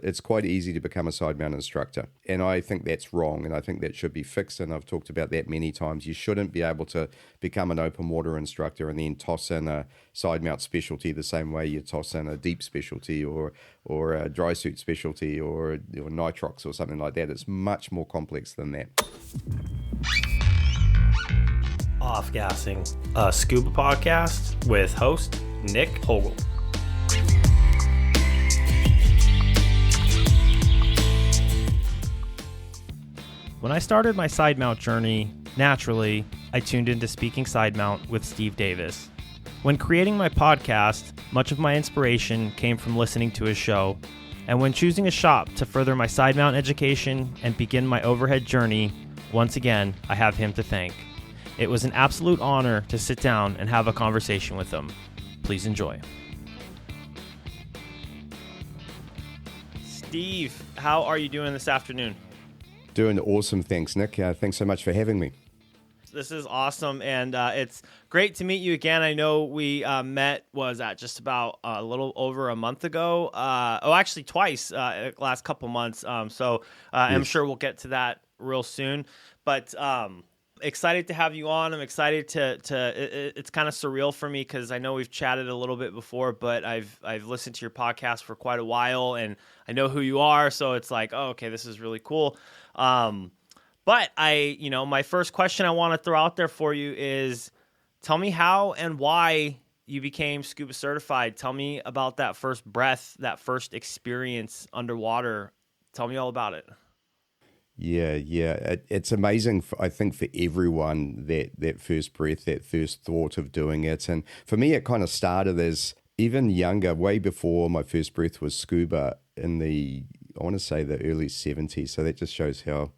It's quite easy to become a sidemount instructor. And I think that's wrong, and I think that should be fixed. And I've talked about that many times. You shouldn't be able to become an open water instructor and then toss in a sidemount specialty the same way you toss in a deep specialty or a dry suit specialty or nitrox or something like that. It's much more complex than that. Off-Gassing, a scuba podcast with host Nick Hogel. When I started my Sidemount journey, naturally, I tuned into Speaking Sidemount with Steve Davis. When creating my podcast, much of my inspiration came from listening to his show, and when choosing a shop to further my Sidemount education and begin my overhead journey, once again, I have him to thank. It was an absolute honor to sit down and have a conversation with him. Please enjoy. Steve, how are you doing this afternoon? Doing awesome. Thanks, Nick. Thanks so much for having me. This is awesome, and it's great to meet you again. I know we met, just about a little over a month ago. Actually twice, last couple months. Yes. I'm sure we'll get to that real soon. But excited to have you on. I'm excited it's kind of surreal for me because I know we've chatted a little bit before, but I've listened to your podcast for quite a while, and I know who you are. So it's like, oh, okay, this is really cool. But my first question I want to throw out there for you is, tell me how and why you became scuba certified. Tell me about that first breath, that first experience underwater. Tell me all about it. Yeah. It's amazing, I think, for everyone, that first breath, that first thought of doing it. And for me, it kind of started as even younger, way before my first breath was scuba in I want to say the early 70s. So that just shows how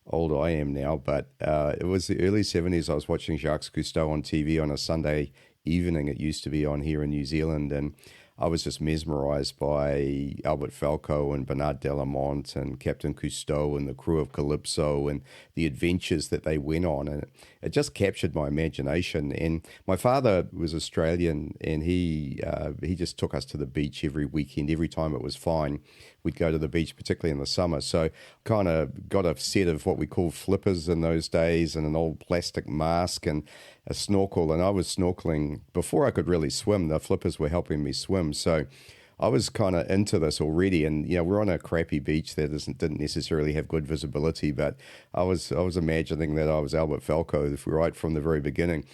old I am now. But it was the early 70s. I was watching Jacques Cousteau on TV on a Sunday evening. It used to be on here in New Zealand. And I was just mesmerized by Albert Falco and Bernard Delamont and Captain Cousteau and the crew of Calypso and the adventures that they went on. And it just captured my imagination. And my father was Australian, and he just took us to the beach every weekend. Every time it was fine, we'd go to the beach, particularly in the summer. So kind of got a set of what we called flippers in those days and an old plastic mask and a snorkel. And I was snorkeling before I could really swim. The flippers were helping me swim. So I was kind of into this already. And, we're on a crappy beach that didn't necessarily have good visibility, but I was imagining that I was Albert Falco right from the very beginning.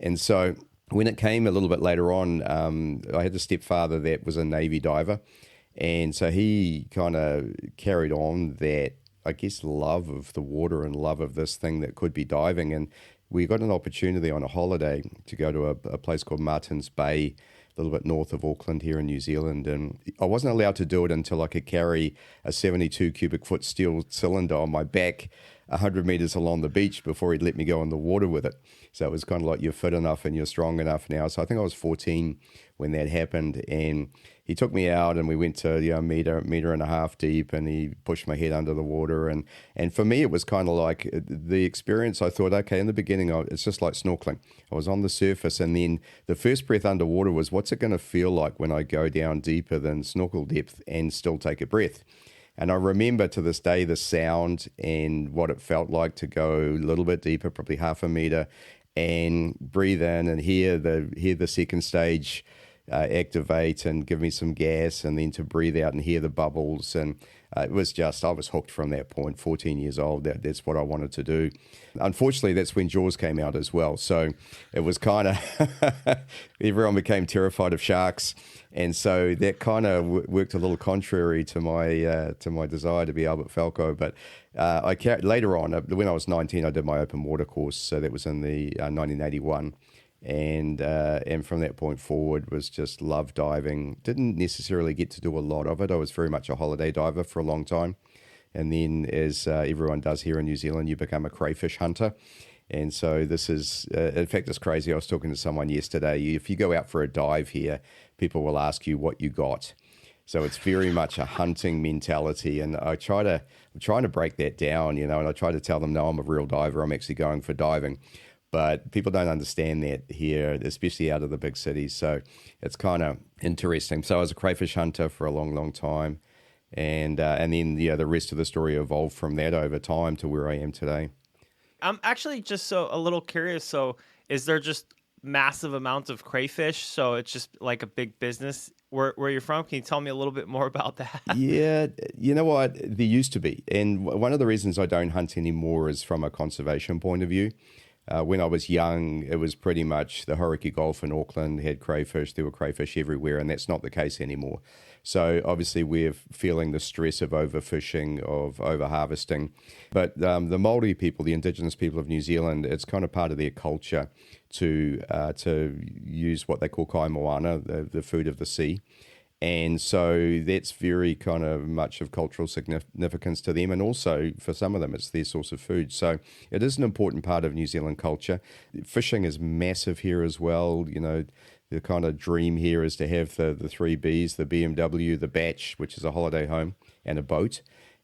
And so when it came a little bit later on, I had a stepfather that was a Navy diver. And so he kind of carried on that, I guess, love of the water and love of this thing that could be diving. And we got an opportunity on a holiday to go to a place called Martins Bay, a little bit north of Auckland here in New Zealand. And I wasn't allowed to do it until I could carry a 72 cubic foot steel cylinder on my back 100 meters along the beach before he'd let me go in the water with it. So it was kind of like, you're fit enough and you're strong enough now. So I think I was 14 when that happened. And he took me out and we went to a meter and a half deep, and he pushed my head under the water. And for me, it was kind of like the experience. I thought, okay, in the beginning, it's just like snorkeling. I was on the surface, and then the first breath underwater was, what's it going to feel like when I go down deeper than snorkel depth and still take a breath? And I remember to this day the sound and what it felt like to go a little bit deeper, probably half a meter, and breathe in and hear the second stage activate and give me some gas, and then to breathe out and hear the bubbles. And it was just, I was hooked from that point. 14 years old, that's what I wanted to do. Unfortunately, that's when Jaws came out as well. So it was kind of, everyone became terrified of sharks. And so that kind of worked a little contrary to my desire to be Albert Falco. But later on, when I was 19, I did my open water course. So that was in the 1981. And from that point forward was just love diving. Didn't necessarily get to do a lot of it. I was very much a holiday diver for a long time. And then as everyone does here in New Zealand, you become a crayfish hunter. And so this is, in fact, it's crazy. I was talking to someone yesterday. If you go out for a dive here, people will ask you what you got. So it's very much a hunting mentality. And I'm trying to break that down, and I try to tell them, no, I'm a real diver. I'm actually going for diving. But people don't understand that here, especially out of the big cities. So it's kind of interesting. So I was a crayfish hunter for a long, long time. And then the rest of the story evolved from that over time to where I am today. I'm actually just a little curious. So, is there just massive amounts of crayfish? So it's just like a big business where you're from? Can you tell me a little bit more about that? Yeah, you know what? There used to be. And one of the reasons I don't hunt anymore is from a conservation point of view. When I was young, it was pretty much the Hauraki Gulf in Auckland had crayfish. There were crayfish everywhere, and that's not the case anymore. So obviously we're feeling the stress of overfishing, of overharvesting. But the Māori people, the indigenous people of New Zealand, it's kind of part of their culture to use what they call kai moana, the food of the sea. And so that's very kind of much of cultural significance to them. And also for some of them, it's their source of food. So it is an important part of New Zealand culture. Fishing is massive here as well. You know, the kind of dream here is to have the three Bs, the BMW, the Batch, which is a holiday home, and a boat.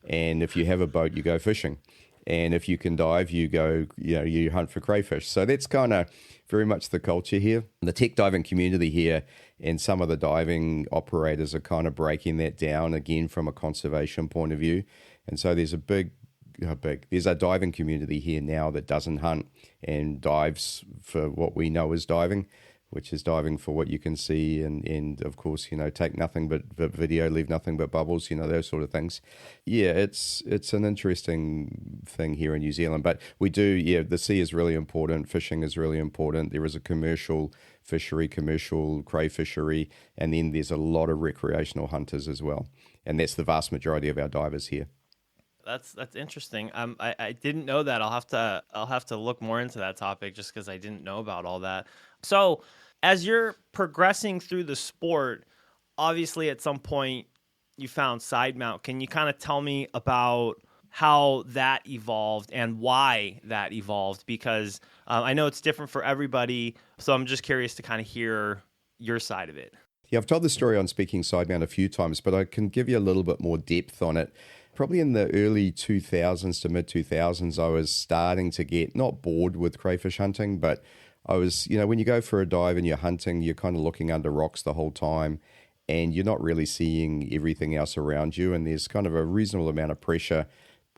And if you have a boat, you go fishing. And if you can dive, you go, you hunt for crayfish. So that's kind of very much the culture here. The tech diving community here and some of the diving operators are kind of breaking that down again from a conservation point of view. And so there's there's a diving community here now that doesn't hunt and dives for what we know as diving, which is diving for what you can see and of course, take nothing but video, leave nothing but bubbles, those sort of things. Yeah, it's an interesting thing here in New Zealand. But we do, the sea is really important. Fishing is really important. There is a commercial fishery, commercial cray fishery, and then there's a lot of recreational hunters as well. And that's the vast majority of our divers here. That's interesting. I didn't know that. I'll have to look more into that topic just because I didn't know about all that. So, as you're progressing through the sport, obviously at some point you found Sidemount. Can you kind of tell me about how that evolved and why that evolved? Because I know it's different for everybody, so I'm just curious to kind of hear your side of it. Yeah, I've told the story on Speaking Sidemount a few times, but I can give you a little bit more depth on it. Probably in the early 2000s to mid 2000s, I was starting to get not bored with crayfish hunting, but I was, when you go for a dive and you're hunting, you're kind of looking under rocks the whole time and you're not really seeing everything else around you. And there's kind of a reasonable amount of pressure,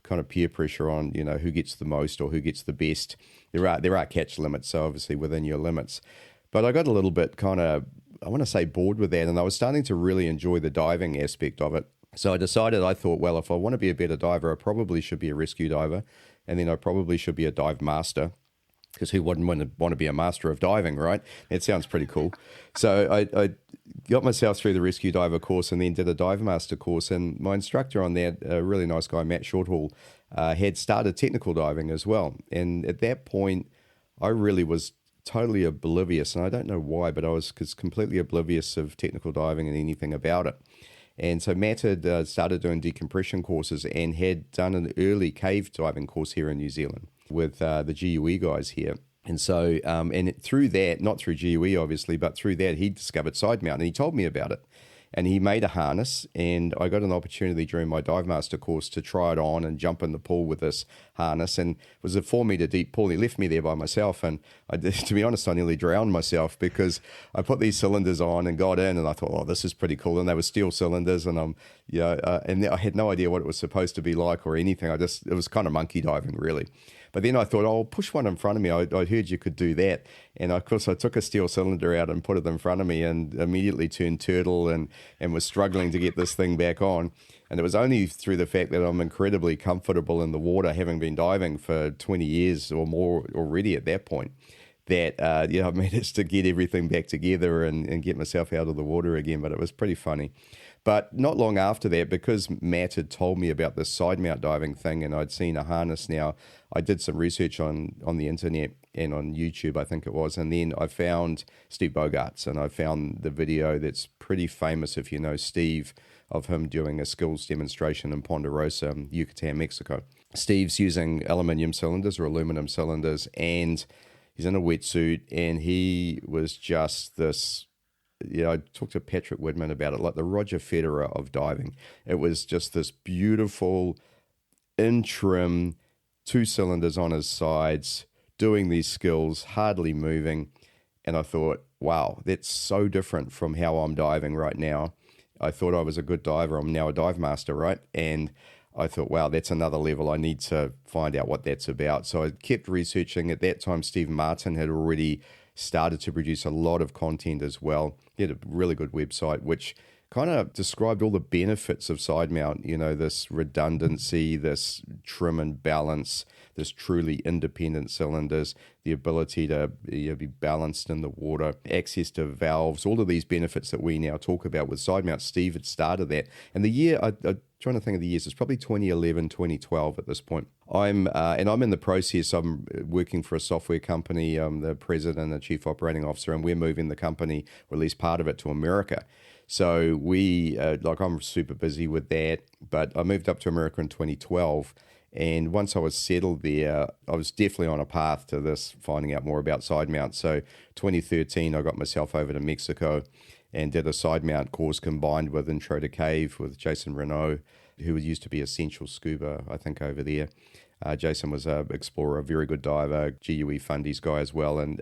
kind of peer pressure on, who gets the most or who gets the best. There are catch limits, so obviously within your limits. But I got a little bit kind of, I want to say bored with that. And I was starting to really enjoy the diving aspect of it. So I thought, well, if I want to be a better diver, I probably should be a rescue diver. And then I probably should be a dive master. Because who wouldn't want to be a master of diving, right? It sounds pretty cool. So I got myself through the rescue diver course and then did a dive master course. And my instructor on that, a really nice guy, Matt Shorthall, had started technical diving as well. And at that point, I really was totally oblivious. And I don't know why, but I was completely oblivious of technical diving and anything about it. And so Matt had started doing decompression courses and had done an early cave diving course here in New Zealand with the GUE guys here. And so, through that, not through GUE obviously, but through that, he discovered Sidemount and he told me about it. And he made a harness, and I got an opportunity during my dive master course to try it on and jump in the pool with this harness. And it was a 4-meter deep pool. He left me there by myself, and to be honest, I nearly drowned myself because I put these cylinders on and got in, and I thought, oh, this is pretty cool. And they were steel cylinders, and and I had no idea what it was supposed to be like or anything. It was kind of monkey diving, really. But then I thought, I'll push one in front of me. I heard you could do that. And of course, I took a steel cylinder out and put it in front of me and immediately turned turtle and was struggling to get this thing back on. And it was only through the fact that I'm incredibly comfortable in the water, having been diving for 20 years or more already at that point, that I managed to get everything back together and get myself out of the water again. But it was pretty funny. But not long after that, because Matt had told me about this Sidemount diving thing and I'd seen a harness now, I did some research on the internet and on YouTube, I think it was, and then I found Steve Bogarts, and I found the video that's pretty famous, if you know Steve, of him doing a skills demonstration in Ponderosa, Yucatan, Mexico. Steve's using aluminium cylinders or aluminum cylinders, and he's in a wetsuit, and he was just this... I talked to Patrick Widman about it, like the Roger Federer of diving. It was just this beautiful, in-trim, 2 cylinders on his sides, doing these skills, hardly moving. And I thought, wow, that's so different from how I'm diving right now. I thought I was a good diver. I'm now a dive master, right? And I thought, wow, that's another level. I need to find out what that's about. So I kept researching. At that time, Steve Martin had already started to produce a lot of content as well. He had a really good website, which kind of described all the benefits of side mount, this redundancy, this trim and balance, this truly independent cylinders, the ability to be balanced in the water, access to valves, all of these benefits that we now talk about with side mount. Steve had started that. And the year, I'm trying to think of the years, it's probably 2011, 2012 at this point. I'm in the process. I'm working for a software company. I'm the president and chief operating officer, and we're moving the company, or at least part of it, to America. So I'm super busy with that, but I moved up to America in 2012. And once I was settled there, I was definitely on a path to this, finding out more about side mount. So 2013, I got myself over to Mexico and did a side mount course combined with Intro to Cave with Jason Renaud, who used to be Essential Scuba, I think, over there. Jason was an explorer, a very good diver, GUE fundies guy as well. And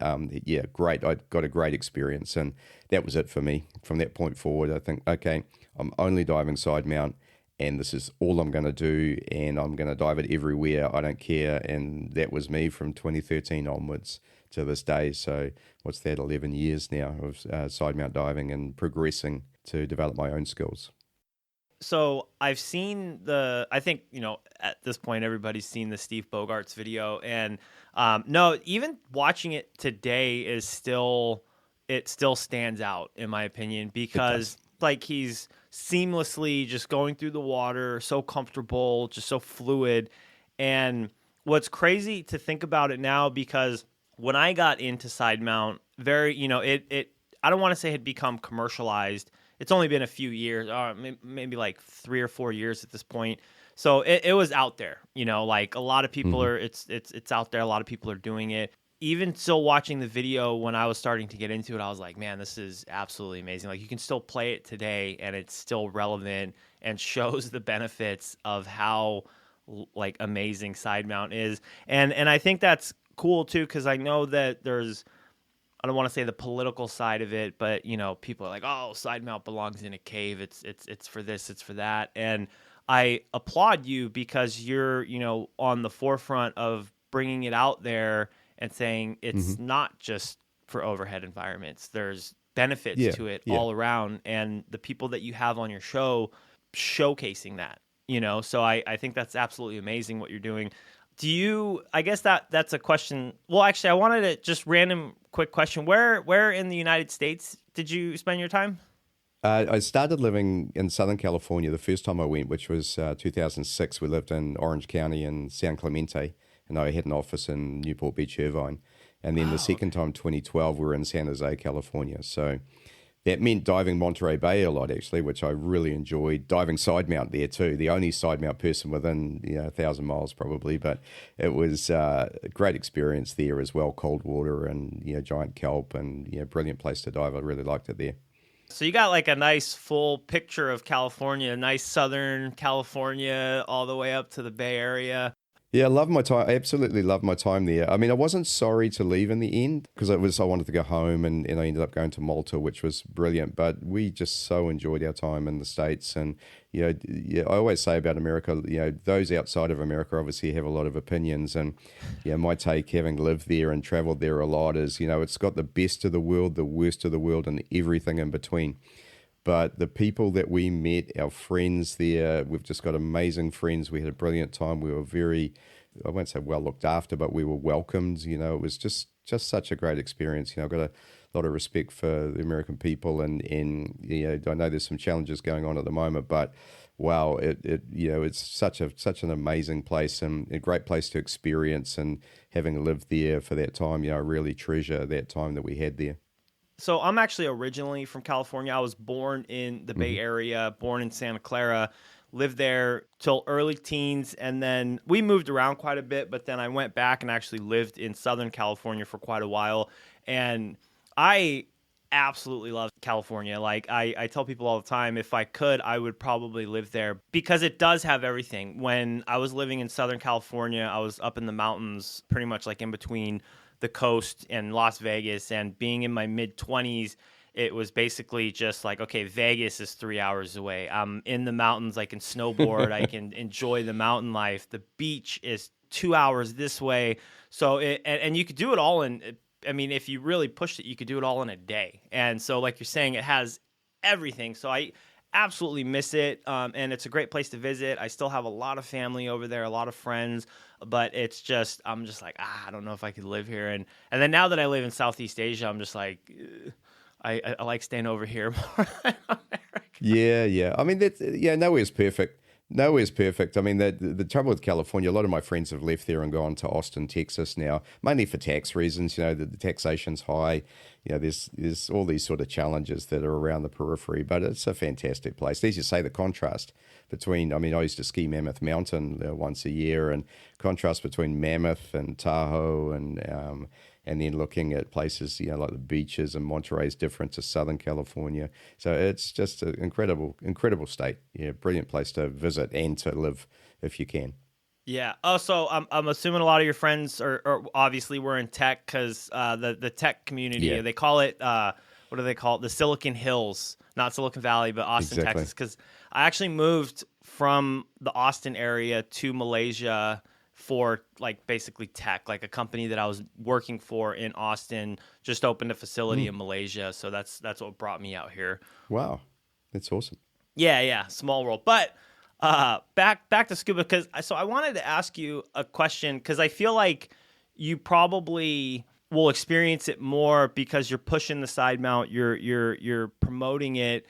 great. I got a great experience. And that was it for me. From that point forward, I think, okay, I'm only diving side mount, and this is all I'm going to do, and I'm going to dive it everywhere. I don't care. And that was me from 2013 onwards to this day. So what's that, 11 years now of side mount diving and progressing to develop my own skills. So I've seen I think, at this point, everybody's seen the Steve Bogarts video. And no, even watching it today it still stands out, in my opinion, because he's seamlessly just going through the water, so comfortable, just so fluid. And what's crazy to think about it now, because when I got into side mount, I don't want to say it had become commercialized. It's only been a few years, maybe like 3 or 4 years at this point. So it was out there, a lot of people are, it's out there. A lot of people are doing it. Even still watching the video when I was starting to get into it, I was like, man, this is absolutely amazing. Like, you can still play it today and it's still relevant and shows the benefits of how amazing side mount is. And I think that's cool too, because I know that I don't want to say the political side of it, but people are like, oh, side mount belongs in a cave. It's for this, it's for that. And I applaud you because you're, on the forefront of bringing it out there and saying it's not just for overhead environments. There's benefits to it all around. And the people that you have on your show showcasing that, so I think that's absolutely amazing what you're doing. I guess that's a question. Well, actually, I wanted to just random quick question. Where in the United States did you spend your time? I started living in Southern California the first time I went, which was 2006. We lived in Orange County in San Clemente, and I had an office in Newport Beach, Irvine. And then the second time, 2012, we were in San Jose, California. So that meant diving Monterey Bay a lot, actually, which I really enjoyed. Diving side mount there too. The only side mount person within 1,000 miles probably, but it was a great experience there as well. Cold water and giant kelp and brilliant place to dive. I really liked it there. So you got like a nice full picture of California, a nice Southern California, all the way up to the Bay Area. Yeah, I love my time. I absolutely love my time there. I mean, I wasn't sorry to leave in the end because I wanted to go home, and I ended up going to Malta, which was brilliant. But we just so enjoyed our time in the States. And, I always say about America, those outside of America obviously have a lot of opinions. And, my take, having lived there and traveled there a lot, is, it's got the best of the world, the worst of the world, and everything in between. But the people that we met, our friends there, we've just got amazing friends. We had a brilliant time. We were very, I won't say well looked after, but we were welcomed. It was just such a great experience. I've got a lot of respect for the American people, and I know there's some challenges going on at the moment, but wow, it's such an amazing place and a great place to experience. And having lived there for that time, I really treasure that time that we had there. So I'm actually originally from California. I was born in the Bay Area, born in Santa Clara, lived there till early teens, and then we moved around quite a bit, but then I went back and actually lived in Southern California for quite a while, and I absolutely love California. Like, I tell people all the time, if I could, I would probably live there because it does have everything. When I was living in Southern California, I was up in the mountains, pretty much like in between the coast and Las Vegas, and being in my mid-20s, it was basically just like, okay, Vegas is 3 hours away. I'm in the mountains. I can snowboard. I can enjoy the mountain life. The beach is 2 hours this way. So and you could do it all in, I mean, if you really pushed it, you could do it all in a day. And so like you're saying, it has everything. So I absolutely miss it. And it's a great place to visit. I still have a lot of family over there, a lot of friends, but it's just, I'm just like, I don't know if I could live here. And then now that I live in Southeast Asia, I'm just like, I like staying over here more than America. Yeah. I mean, nowhere's perfect. Nowhere's perfect. I mean, the trouble with California, a lot of my friends have left there and gone to Austin, Texas now, mainly for tax reasons. The taxation's high. There's all these sort of challenges that are around the periphery, but it's a fantastic place. As you say, the contrast between, I mean, I used to ski Mammoth Mountain once a year, and contrast between Mammoth and Tahoe and then looking at places, like the beaches, and Monterey is different to Southern California. So it's just an incredible state. Yeah, brilliant place to visit and to live if you can. Yeah. Oh, so I'm assuming a lot of your friends are obviously were in tech, because the tech community, they call it, what do they call it? The Silicon Hills, not Silicon Valley, but Austin, Exactly. Texas. Because I actually moved from the Austin area to Malaysia for like basically tech, like a company that I was working for in Austin just opened a facility in Malaysia. So that's what brought me out here. Wow, that's awesome. Yeah, small world. But back to scuba, because I wanted to ask you a question, because I feel like you probably will experience it more because you're pushing the side mount, you're promoting it,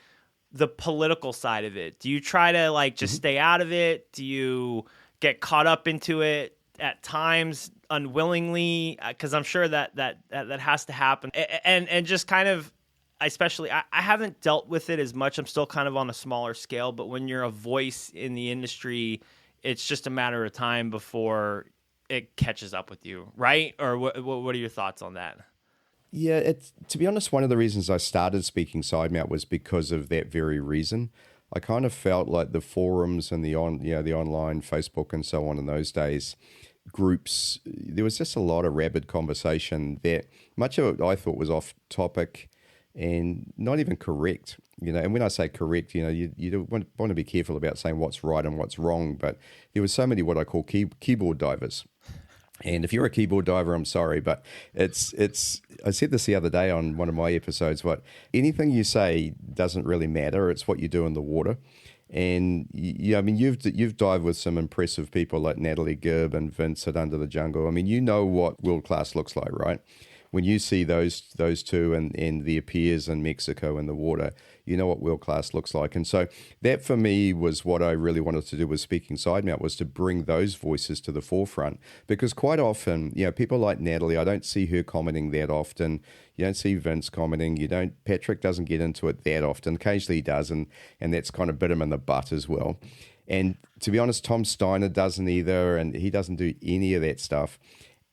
the political side of it. Do you try to like just stay out of it? Do you get caught up into it at times unwillingly? Because I'm sure that has to happen, and just kind of, especially, I haven't dealt with it as much. I'm still kind of on a smaller scale, but when you're a voice in the industry, it's just a matter of time before it catches up with you, right? Or what are your thoughts on that? Yeah, to be honest, one of the reasons I started Speaking Sidemount was because of that very reason. I kind of felt like the forums and the online Facebook and so on in those days, groups, there was just a lot of rabid conversation that much of it I thought was off topic and not even correct. And when I say correct, you want to be careful about saying what's right and what's wrong, but there was so many what I call keyboard divers. And if you're a keyboard diver, I'm sorry, but it's. I said this the other day on one of my episodes. Anything you say doesn't really matter. It's what you do in the water. And I mean, you've dived with some impressive people like Natalie Gibb and Vince at Under the Jungle. I mean, you know what world class looks like, right? When you see those two and their peers in Mexico in the water, you know what world class looks like. And so that for me was what I really wanted to do with Speaking Sidemount, was to bring those voices to the forefront. Because quite often, people like Natalie, I don't see her commenting that often. You don't see Vince commenting. Patrick doesn't get into it that often. Occasionally he does, and that's kind of bit him in the butt as well. And to be honest, Tom Steiner doesn't either, and he doesn't do any of that stuff.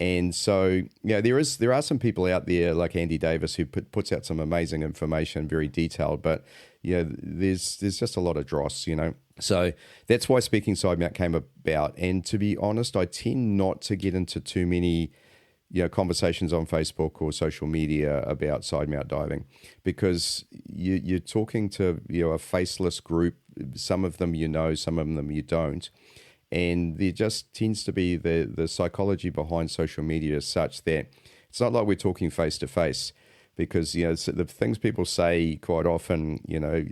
And so, there are some people out there like Andy Davis who puts out some amazing information, very detailed, but there's just a lot of dross, So that's why Speaking Sidemount came about. And to be honest, I tend not to get into too many conversations on Facebook or social media about side mount diving, because you're talking to a faceless group. Some of them some of them you don't. And there just tends to be the psychology behind social media is such that it's not like we're talking face to face, because the things people say quite often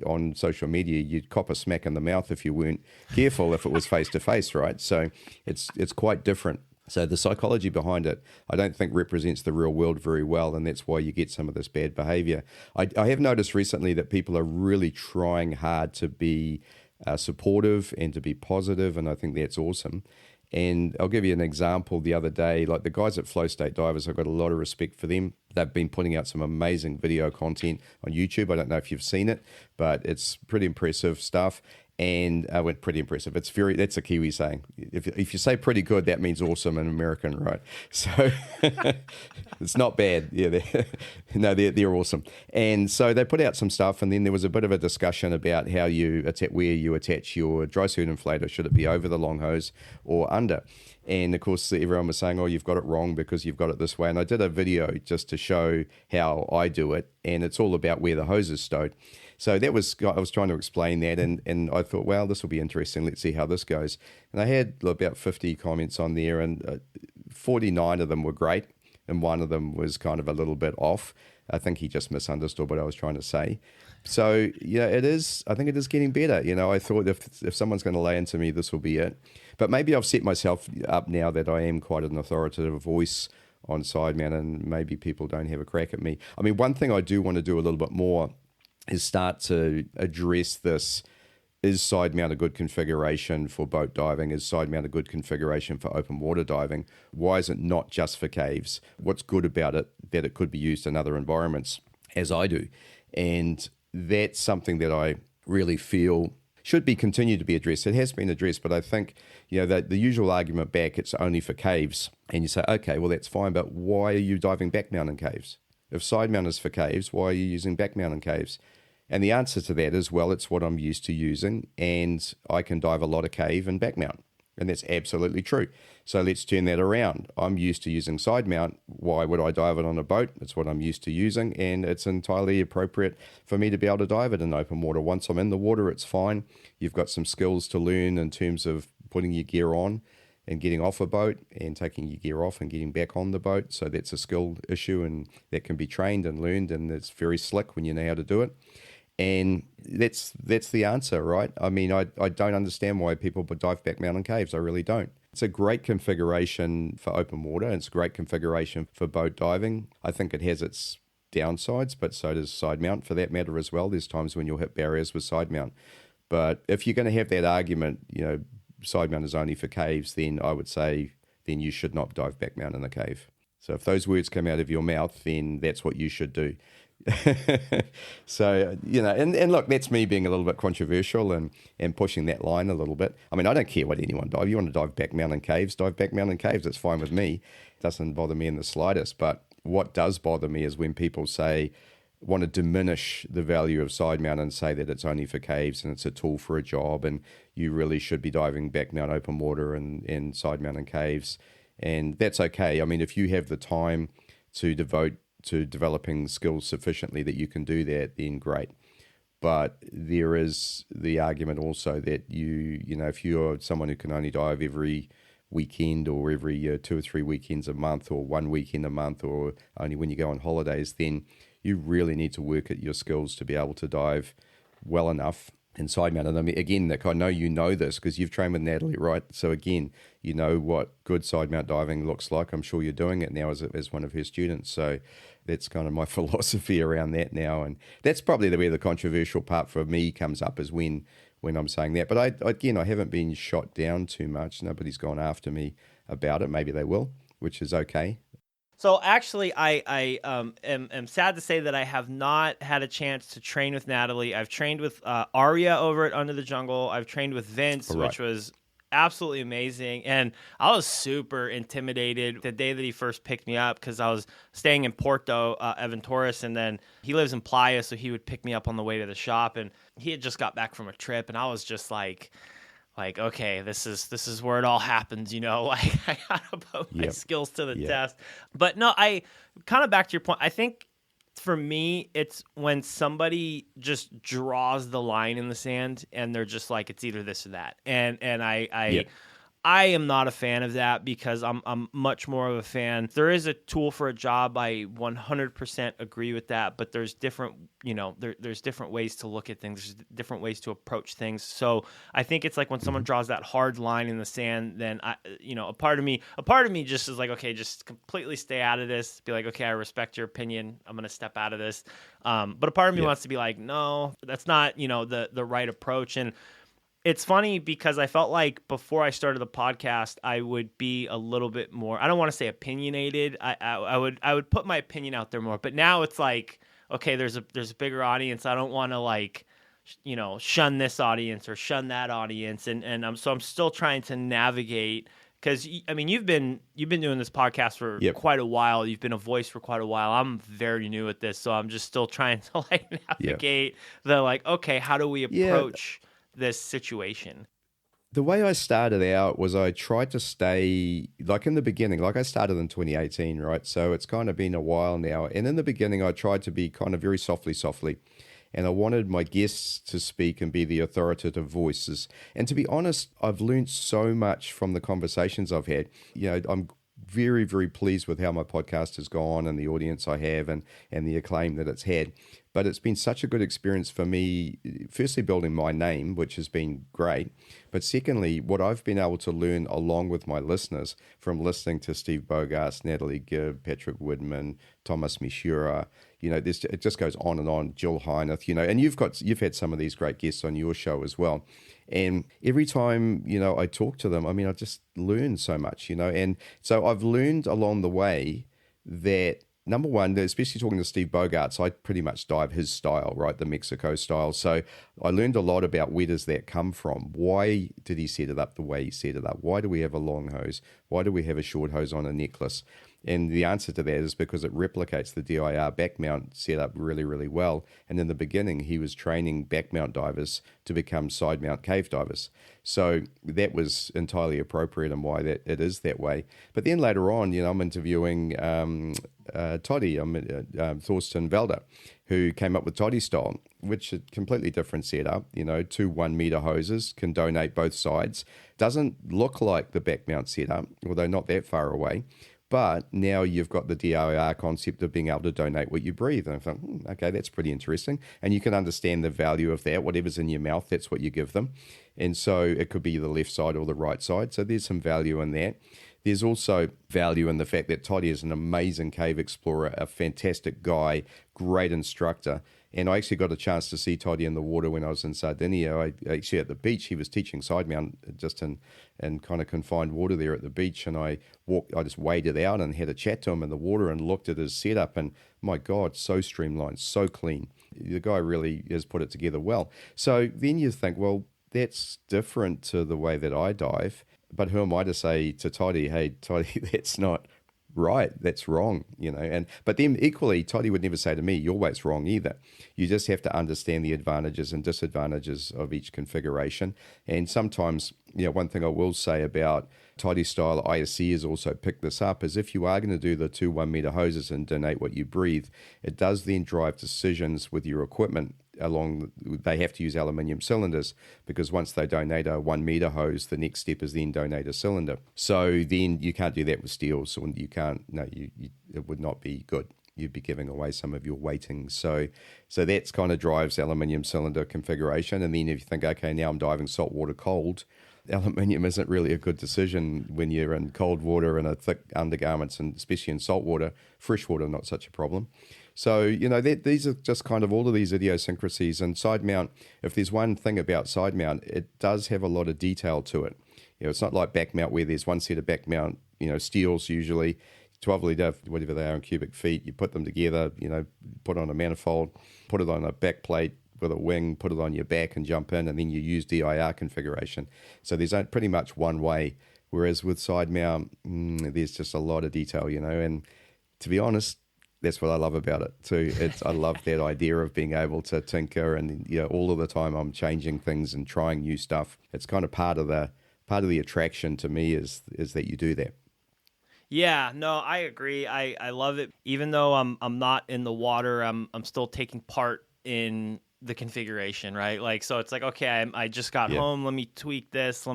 on social media, you'd cop a smack in the mouth if you weren't careful if it was face to face, right? So it's quite different. So the psychology behind it, I don't think represents the real world very well, and that's why you get some of this bad behavior. I have noticed recently that people are really trying hard to be supportive and to be positive, and I think that's awesome. And I'll give you an example. The other day, like the guys at Flow State Divers, I've got a lot of respect for them. They've been putting out some amazing video content on YouTube. I don't know if you've seen it, but it's pretty impressive stuff. And I went, pretty impressive. That's a Kiwi saying. If you say pretty good, that means awesome in American, right? So it's not bad. Yeah, they're awesome. And so they put out some stuff, and then there was a bit of a discussion about where you attach your dry suit inflator. Should it be over the long hose or under? And of course, everyone was saying, oh, you've got it wrong because you've got it this way. And I did a video just to show how I do it, and it's all about where the hose is stowed. So I was trying to explain that, and I thought, well, this will be interesting. Let's see how this goes. And I had about 50 comments on there, and 49 of them were great, and one of them was kind of a little bit off. I think he just misunderstood what I was trying to say. So, I think it is getting better. I thought if someone's going to lay into me, this will be it. But maybe I've set myself up now that I am quite an authoritative voice on Sidemount, and maybe people don't have a crack at me. I mean, one thing I do want to do a little bit more is start to address this. Is Sidemount a good configuration for boat diving? Is Sidemount a good configuration for open water diving? Why is it not just for caves? What's good about it that it could be used in other environments, as I do? And that's something that I really feel should be continued to be addressed. It has been addressed, but I think that the usual argument back, it's only for caves. And you say, okay, well, that's fine, but why are you diving back mount in caves? If Sidemount is for caves, why are you using back mount in caves? And the answer to that is, well, it's what I'm used to using, and I can dive a lot of cave and back mount. And that's absolutely true. So let's turn that around. I'm used to using Sidemount. Why would I dive it on a boat? It's what I'm used to using, and it's entirely appropriate for me to be able to dive it in open water. Once I'm in the water, it's fine. You've got some skills to learn in terms of putting your gear on and getting off a boat and taking your gear off and getting back on the boat. So that's a skill issue, and that can be trained and learned, and it's very slick when you know how to do it. And that's the answer, right? I mean, I don't understand why people dive back mount in caves. I really don't. It's a great configuration for open water, and it's a great configuration for boat diving. I think it has its downsides, but so does Sidemount for that matter as well. There's times when you'll hit barriers with Sidemount. But if you're going to have that argument, Sidemount is only for caves, then I would say then you should not dive back mount in a cave. So if those words come out of your mouth, then that's what you should do. So, and look, that's me being a little bit controversial and pushing that line a little bit. I mean, I don't care what anyone dive. You want to dive back mount in caves, dive back mount in caves. It's fine with me. It doesn't bother me in the slightest. But what does bother me is when people want to diminish the value of Sidemount and say that it's only for caves and it's a tool for a job, and you really should be diving back mount open water and Sidemount in caves. And that's okay. I mean, if you have the time to devote to developing skills sufficiently that you can do that, then great. But there is the argument also that if you're someone who can only dive every weekend or every 2 or 3 weekends a month or 1 weekend a month or only when you go on holidays, then you really need to work at your skills to be able to dive well enough in Sidemount. And I mean, again, Nick, I know you know this because you've trained with Natalie, right? So again, you know what good Sidemount diving looks like. I'm sure you're doing it now as one of her students. So that's kind of my philosophy around that now. And that's probably where the controversial part for me comes up, is when I'm saying that. But I haven't been shot down too much. Nobody's gone after me about it. Maybe they will, which is okay. So actually, I am sad to say that I have not had a chance to train with Natalie. I've trained with Arya over at Under the Jungle. I've trained with Vince, which was absolutely amazing. And I was super intimidated the day that he first picked me up because I was staying in Porto, Evan Torres, and then he lives in Playa, so he would pick me up on the way to the shop. And he had just got back from a trip, and I was just like, okay, this is where it all happens, Like I gotta put my skills to the test. But no, I kind of back to your point. I think for me, it's when somebody just draws the line in the sand and they're just like, it's either this or that. And I am not a fan of that because I'm much more of a fan. There is a tool for a job. I 100% agree with that, but there's different, there's different ways to look at things. There's different ways to approach things. So I think it's like when someone draws that hard line in the sand, then a part of me just is like, okay, just completely stay out of this. Be like, okay, I respect your opinion. I'm going to step out of this. But a part of me wants to be like, no, that's not, the right approach. And it's funny because I felt like before I started the podcast, I would be a little bit more, I don't want to say opinionated. I would put my opinion out there more, but now it's like, okay, there's a bigger audience. I don't want to shun this audience or shun that audience. And I'm still trying to navigate, because I mean, you've been doing this podcast for Yep. quite a while. You've been a voice for quite a while. I'm very new at this, so I'm just still trying to navigate the okay, how do we approach this situation? The way I started out was I tried to stay, in the beginning, I started in 2018, right? So it's kind of been a while now. And in the beginning, I tried to be kind of very softly. And I wanted my guests to speak and be the authoritative voices. And to be honest, I've learned so much from the conversations I've had. I'm very, very pleased with how my podcast has gone and the audience I have and the acclaim that it's had. But it's been such a good experience for me, firstly, building my name, which has been great. But secondly, what I've been able to learn along with my listeners from listening to Steve Bogarts, Natalie Gibb, Patrick Woodman, Thomas Mishura, it just goes on and on, Jill Heineth, and you've had some of these great guests on your show as well. And every time, I talk to them, I mean, I just learn so much, and so I've learned along the way that, number one, especially talking to Steve Bogarts, I pretty much dive his style, right? The Mexico style. So I learned a lot about where does that come from? Why did he set it up the way he set it up? Why do we have a long hose? Why do we have a short hose on a necklace? And the answer to that is because it replicates the DIR back mount setup really, really well. And in the beginning, he was training back mount divers to become side mount cave divers. So that was entirely appropriate and why that it is that way. But then later on, I'm interviewing Toddy, Thorsten Velder, who came up with Toddy style, which is a completely different setup. 2 1 meter hoses, can donate both sides. Doesn't look like the back mount setup, although not that far away. But now you've got the DIR concept of being able to donate what you breathe. And I thought, okay, that's pretty interesting. And you can understand the value of that. Whatever's in your mouth, that's what you give them. And so it could be the left side or the right side. So there's some value in that. There's also value in the fact that Toddy is an amazing cave explorer, a fantastic guy, great instructor. And I actually got a chance to see Toddy in the water when I was in Sardinia. Actually at the beach, he was teaching side mount just in kind of confined water there at the beach. And I just waded out and had a chat to him in the water and looked at his setup. And my God, so streamlined, so clean. The guy really has put it together well. So then you think, well, that's different to the way that I dive. But who am I to say to Toddy, hey, Toddy, that's not right, that's wrong, but then equally, Toddy would never say to me, your weight's wrong either. You just have to understand the advantages and disadvantages of each configuration. And sometimes, one thing I will say about Toddy style, ISC has also picked this up, is if you are going to do the 2 1 meter hoses and donate what you breathe, it does then drive decisions with your equipment. They have to use aluminium cylinders, because once they donate a 1 meter hose, the next step is then donate a cylinder. So then you can't do that with steel. So you can't. No, it would not be good. You'd be giving away some of your weighting. So that's kind of drives aluminium cylinder configuration. And then if you think, okay, now I'm diving saltwater cold, aluminium isn't really a good decision when you're in cold water and a thick undergarments, and especially in saltwater. Freshwater, not such a problem. So, these are just kind of all of these idiosyncrasies. And side mount, if there's one thing about side mount, it does have a lot of detail to it. It's not like back mount where there's one set of back mount, steels usually, 12 litre, whatever they are in cubic feet. You put them together, put on a manifold, put it on a back plate with a wing, put it on your back and jump in, and then you use DIR configuration. So there's pretty much one way. Whereas with side mount, there's just a lot of detail, and to be honest, that's what I love about it too. I love that idea of being able to tinker, and all of the time I'm changing things and trying new stuff. It's kind of part of the attraction to me is that you do that. Yeah, no, I agree. I love it. Even though I'm not in the water, I'm still taking part in the configuration, right? So it's like, okay, I just got home. Let me tweak this.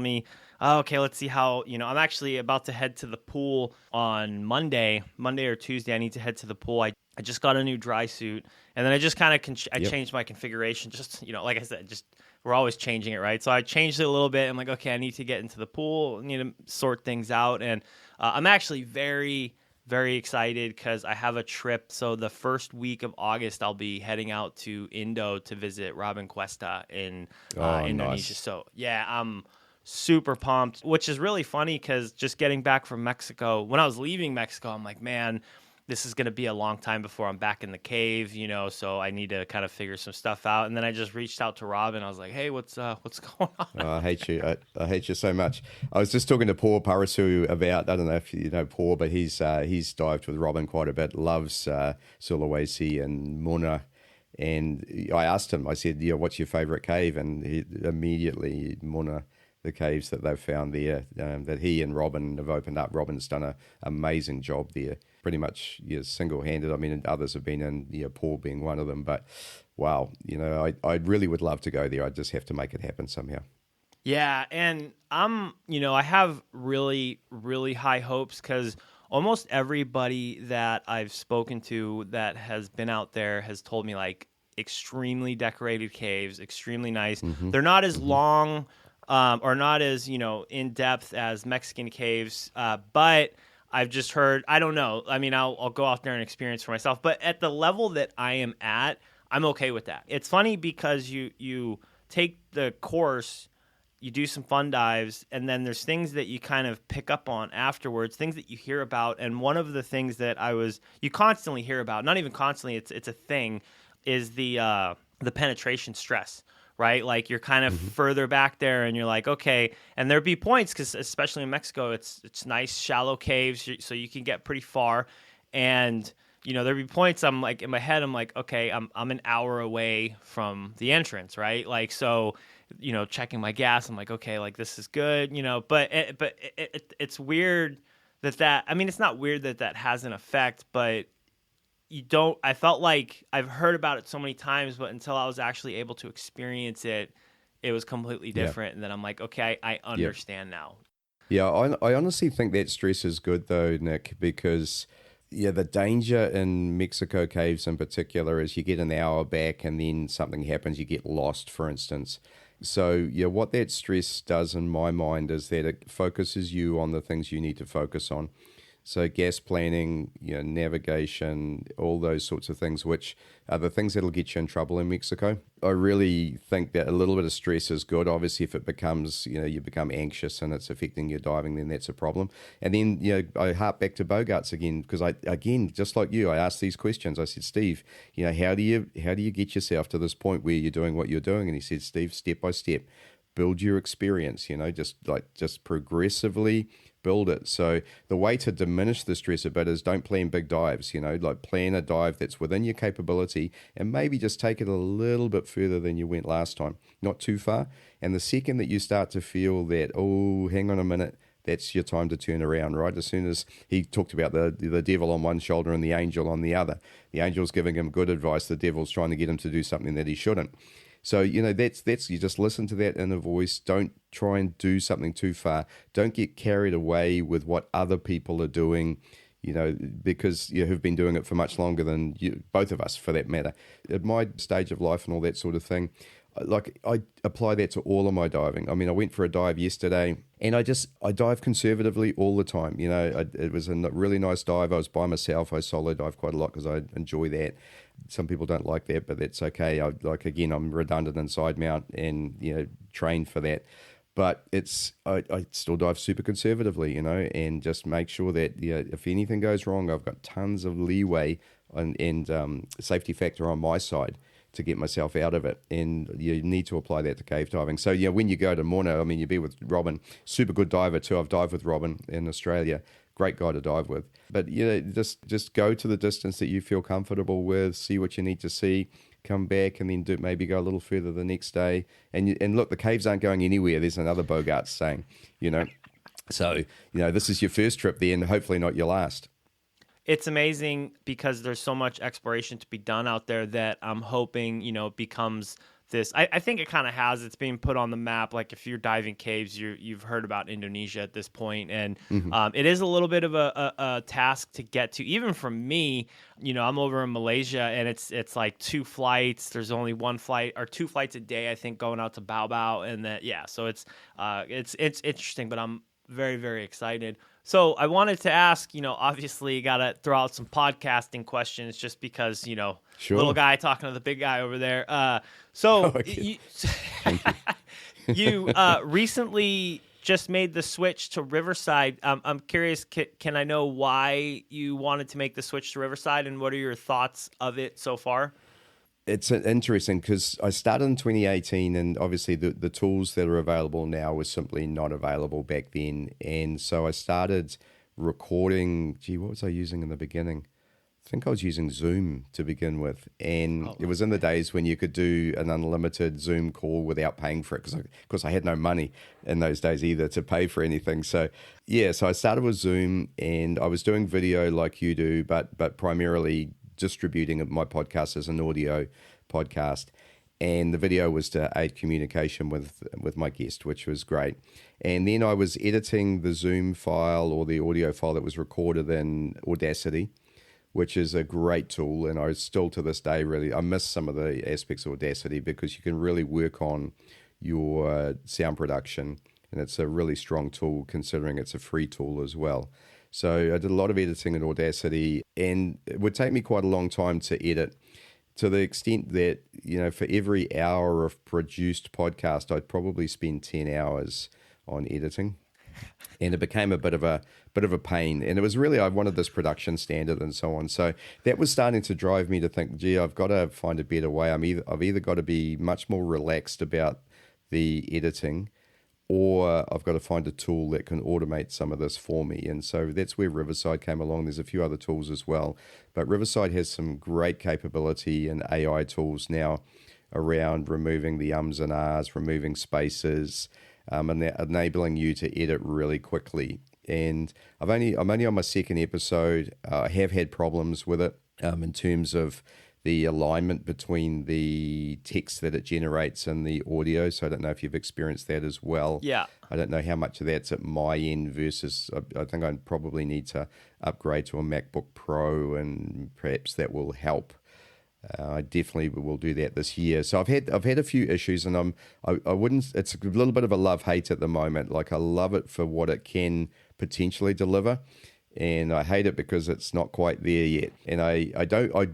Okay, let's see how, I'm actually about to head to the pool on Monday or Tuesday. I need to head to the pool. I just got a new dry suit, and then I just kind of changed my configuration. Just, like I said, we're always changing it, right? So I changed it a little bit. I'm like, okay, I need to get into the pool. I need to sort things out. And I'm actually very, very excited because I have a trip. So the first week of August, I'll be heading out to Indo to visit Robin Cuesta in Indonesia. Nice. So yeah, I'm super pumped, which is really funny because just getting back from Mexico, when I was leaving Mexico, I'm like, man, this is going to be a long time before I'm back in the cave, so I need to kind of figure some stuff out. And then I just reached out to Rob and I was like, hey, what's going on? I hate you. I hate you so much. I was just talking to Paul Parasu about, I don't know if you know Paul, but he's dived with Robin quite a bit, loves Sulawesi and Muna. And I asked him, I said, what's your favorite cave? And he immediately, Muna, the caves that they've found there, that he and Robin have opened up. Robin's done an amazing job there, pretty much single-handed. I mean, others have been in, Paul being one of them. But wow, I really would love to go there. I just have to make it happen somehow. Yeah, and I have really, really high hopes because almost everybody that I've spoken to that has been out there has told me like extremely decorated caves, extremely nice. Mm-hmm. They're not as long or not as, in depth as Mexican caves. But I've just heard, I don't know. I mean, I'll go out there and experience for myself. But at the level that I am at, I'm okay with that. It's funny because you take the course, you do some fun dives, and then there's things that you kind of pick up on afterwards, things that you hear about. And one of the things that you constantly hear about, not even constantly, it's a thing, is the penetration stress. Right? Like you're kind of further back there and you're like, okay. And there'd be points because especially in Mexico, it's nice, shallow caves. So you can get pretty far. And, there'd be points I'm like, in my head, I'm like, okay, I'm an hour away from the entrance. Right? Like, so, checking my gas, I'm like, okay, like this is good, but it's weird that, I mean, it's not weird that has an effect, but I felt like I've heard about it so many times, but until I was actually able to experience it, it was completely different. Yeah. And then I'm like, okay, I understand now. Yeah, I honestly think that stress is good though, Nick, because the danger in Mexico caves in particular is you get an hour back and then something happens, you get lost, for instance. So, what that stress does in my mind is that it focuses you on the things you need to focus on. So gas planning, navigation, all those sorts of things, which are the things that'll get you in trouble in Mexico. I really think that a little bit of stress is good. Obviously, if it becomes, you become anxious and it's affecting your diving, then that's a problem. And then, I harp back to Bogarts again, because again, just like you, I asked these questions. I said, Steve, how do you get yourself to this point where you're doing what you're doing? And he said, Steve, step by step, build your experience, just progressively build it. So the way to diminish the stress a bit is don't plan big dives, like plan a dive that's within your capability and maybe just take it a little bit further than you went last time, not too far. And the second that you start to feel that, oh, hang on a minute, that's your time to turn around, right? As soon as he talked about the devil on one shoulder and the angel on the other. The angel's giving him good advice. The devil's trying to get him to do something that he shouldn't. So, that's you just listen to that inner voice. Don't try and do something too far. Don't get carried away with what other people are doing, because you have been doing it for much longer than both of us, for that matter. At my stage of life and all that sort of thing, like I apply that to all of my diving. I mean, I went for a dive yesterday and I dive conservatively all the time. It was a really nice dive. I was by myself. I solo dive quite a lot because I enjoy that. Some people don't like that, but that's okay. I'm redundant in Sidemount and, trained for that. But I still dive super conservatively, and just make sure that if anything goes wrong, I've got tons of leeway and safety factor on my side to get myself out of it. And you need to apply that to cave diving. So, when you go to Mona, I mean, you be with Robin, super good diver too. I've dived with Robin in Australia. Great guy to dive with. But, just go to the distance that you feel comfortable with, see what you need to see, come back and then maybe go a little further the next day. And look, the caves aren't going anywhere. There's another Bogarts saying, So, this is your first trip there and hopefully not your last. It's amazing because there's so much exploration to be done out there that I'm hoping, it becomes this. I think it kind of has. It's being put on the map. Like if you're diving caves, you've heard about Indonesia at this point, and it is a little bit of a task to get to. Even from me, I'm over in Malaysia, and it's like 2 flights. There's only 1 flight or 2 flights a day, I think, going out to Bao, and that So it's interesting, but I'm very, very excited. So I wanted to ask, obviously you got to throw out some podcasting questions just because, Sure. Little guy talking to the big guy over there. You recently just made the switch to Riverside. I'm curious, can I know why you wanted to make the switch to Riverside, and what are your thoughts of it so far? It's interesting because I started in 2018, and obviously the tools that are available now were simply not available back then. And so I started recording. Gee, what was I using in the beginning? I think I was using Zoom to begin with, and it was in the days when you could do an unlimited Zoom call without paying for it, because of course I had no money in those days either to pay for anything. So yeah, so I started with Zoom, and I was doing video like you do, but primarily distributing my podcast as an audio podcast, and the video was to aid communication with my guest, which was great. And then I was editing the Zoom file or the audio file that was recorded in Audacity, which is a great tool. And I still to this day I miss some of the aspects of Audacity, because you can really work on your sound production, and it's a really strong tool considering it's a free tool as well. So I did a lot of editing in Audacity, and it would take me quite a long time to edit, to the extent that, for every hour of produced podcast, I'd probably spend 10 hours on editing. And it became a bit of a pain. And it was really, I wanted this production standard and so on. So that was starting to drive me to think, gee, I've got to find a better way. I've either got to be much more relaxed about the editing, or I've got to find a tool that can automate some of this for me. And so that's where Riverside came along. There's a few other tools as well, but Riverside has some great capability and AI tools now around removing the ums and ahs, removing spaces, and enabling you to edit really quickly. And I'm only on my second episode. I have had problems with it in terms of the alignment between the text that it generates and the audio. So I don't know if you've experienced that as well. Yeah. I don't know how much of that's at my end versus I think I probably need to upgrade to a MacBook Pro, and perhaps that will help. I definitely will do that this year. So I've had a few issues, and I wouldn't. It's a little bit of a love-hate at the moment. Like, I love it for what it can potentially deliver, and I hate it because it's not quite there yet. And I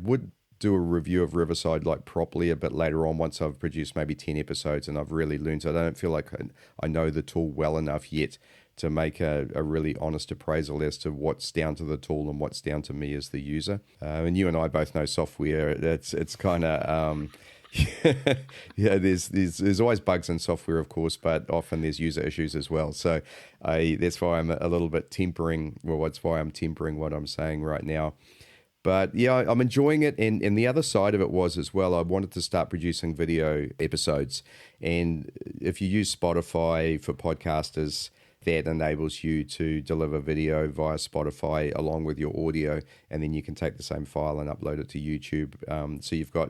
would do a review of Riverside like properly a bit later on, once I've produced maybe 10 episodes and I've really learned. I don't feel like I know the tool well enough yet to make a really honest appraisal as to what's down to the tool and what's down to me as the user. And you and I both know software. It's kind of yeah. There's always bugs in software, of course, but often there's user issues as well. So that's why I'm a little bit tempering. Well, that's why I'm tempering what I'm saying right now. But yeah, I'm enjoying it. And the other side of it was as well, I wanted to start producing video episodes. And if you use Spotify for podcasters, that enables you to deliver video via Spotify along with your audio, and then you can take the same file and upload it to YouTube. So you've got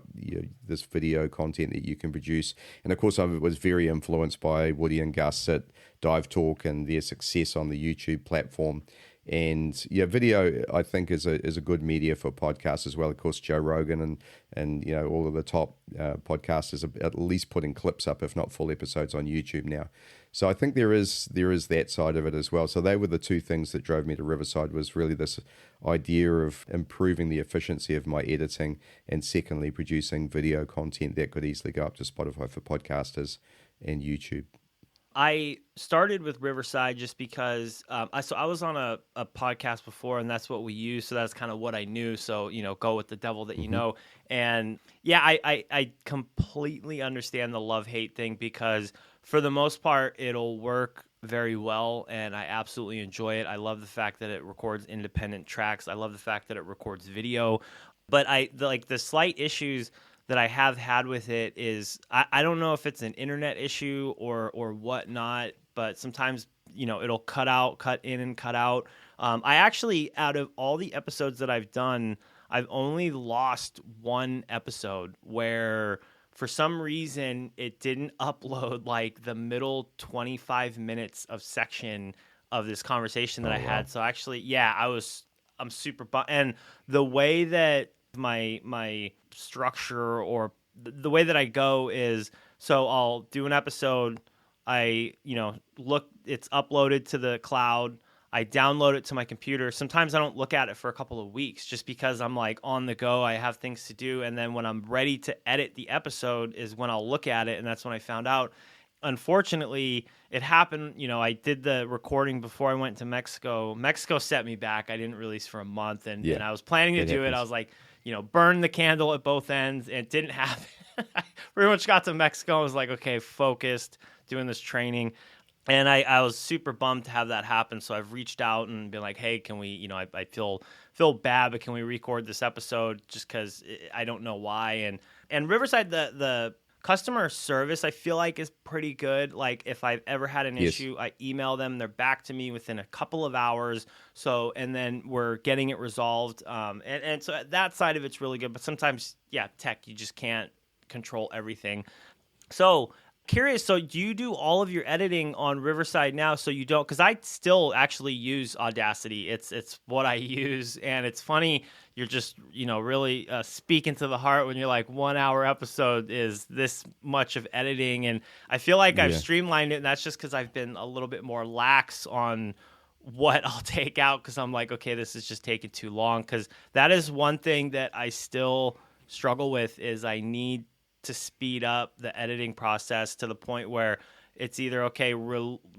this video content that you can produce. And of course, I was very influenced by Woody and Gus at Dive Talk and their success on the YouTube platform. And yeah, video I think is a good media for podcasts as well. Of course, Joe Rogan and all of the top podcasters are at least putting clips up, if not full episodes, on YouTube now. So I think there is that side of it as well. So they were the two things that drove me to Riverside, was really this idea of improving the efficiency of my editing, and secondly, producing video content that could easily go up to Spotify for podcasters and YouTube. I started with Riverside just because I was on a podcast before, and that's what we use. So that's kind of what I knew. So, go with the devil that you know. And yeah, I completely understand the love-hate thing, because for the most part, it'll work very well, and I absolutely enjoy it. I love the fact that it records independent tracks. I love the fact that it records video. But the slight issues that I have had with it is I don't know if it's an internet issue or whatnot, but sometimes it'll cut in and cut out. I actually, out of all the episodes that I've done, I've only lost one episode where for some reason it didn't upload like the middle 25 minutes of section of this conversation that I had. So actually, yeah, I'm super bummed. And the way that my structure, or the way that I go, is, so I'll do an episode, I look, it's uploaded to the cloud, I download it to my computer. Sometimes I don't look at it for a couple of weeks just because I'm like on the go, I have things to do, and then when I'm ready to edit the episode is when I'll look at it, and that's when I found out. unfortunately, it happened. I did the recording before I went to Mexico. Mexico set me back. I didn't release for a month, and I was planning to do it. I was like, burn the candle at both ends. It didn't happen. I pretty much got to Mexico. I was like, okay, focused, doing this training. And I was super bummed to have that happen. So I've reached out and been like, hey, can we, I feel bad, but can we record this episode just because I don't know why. And Riverside, the customer service, I feel like, is pretty good. Like if I've ever had an issue, I email them, they're back to me within a couple of hours. So, and then we're getting it resolved. And so that side of it's really good. But sometimes, tech, you just can't control everything. So curious, so do you do all of your editing on Riverside now? So you don't, because I still actually use Audacity. It's what I use, and it's funny. You're just really speaking to the heart when you're like 1 hour episode is this much of editing, and I feel like I've streamlined it, and that's just because I've been a little bit more lax on what I'll take out because I'm like, okay, this is just taking too long. Because that is one thing that I still struggle with is I need to speed up the editing process to the point where it's either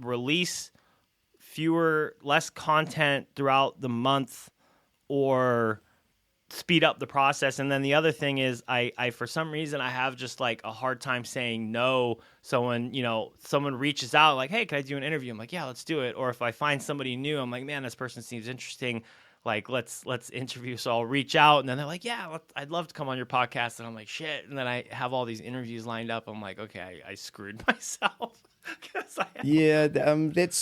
release less content throughout the month or speed up the process. And then the other thing is I for some reason I have just like a hard time saying no. So when someone reaches out like, hey, can I do an interview? I'm like, yeah, let's do it. Or if I find somebody new, I'm like, man, this person seems interesting. Like, let's interview. So I'll reach out, and then they're like, yeah, I'd love to come on your podcast. And I'm like, shit. And then I have all these interviews lined up. I'm like, okay, I screwed myself. That's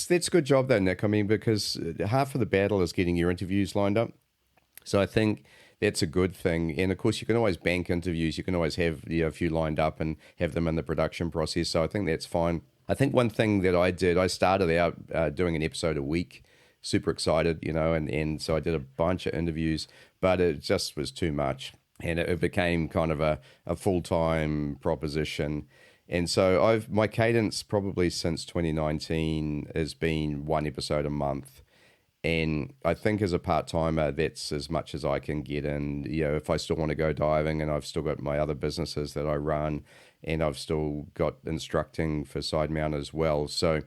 a good job though, Nick. I mean, because half of the battle is getting your interviews lined up. So I think that's a good thing. And of course, you can always bank interviews. You can always have a few lined up and have them in the production process. So I think that's fine. I think one thing that I did, I started out doing an episode a week. Super excited, and so I did a bunch of interviews, but it just was too much. And it became kind of a full-time proposition. And so my cadence probably since 2019 has been one episode a month. And I think as a part-timer, that's as much as I can get in. If I still want to go diving, and I've still got my other businesses that I run, and I've still got instructing for Sidemount as well. So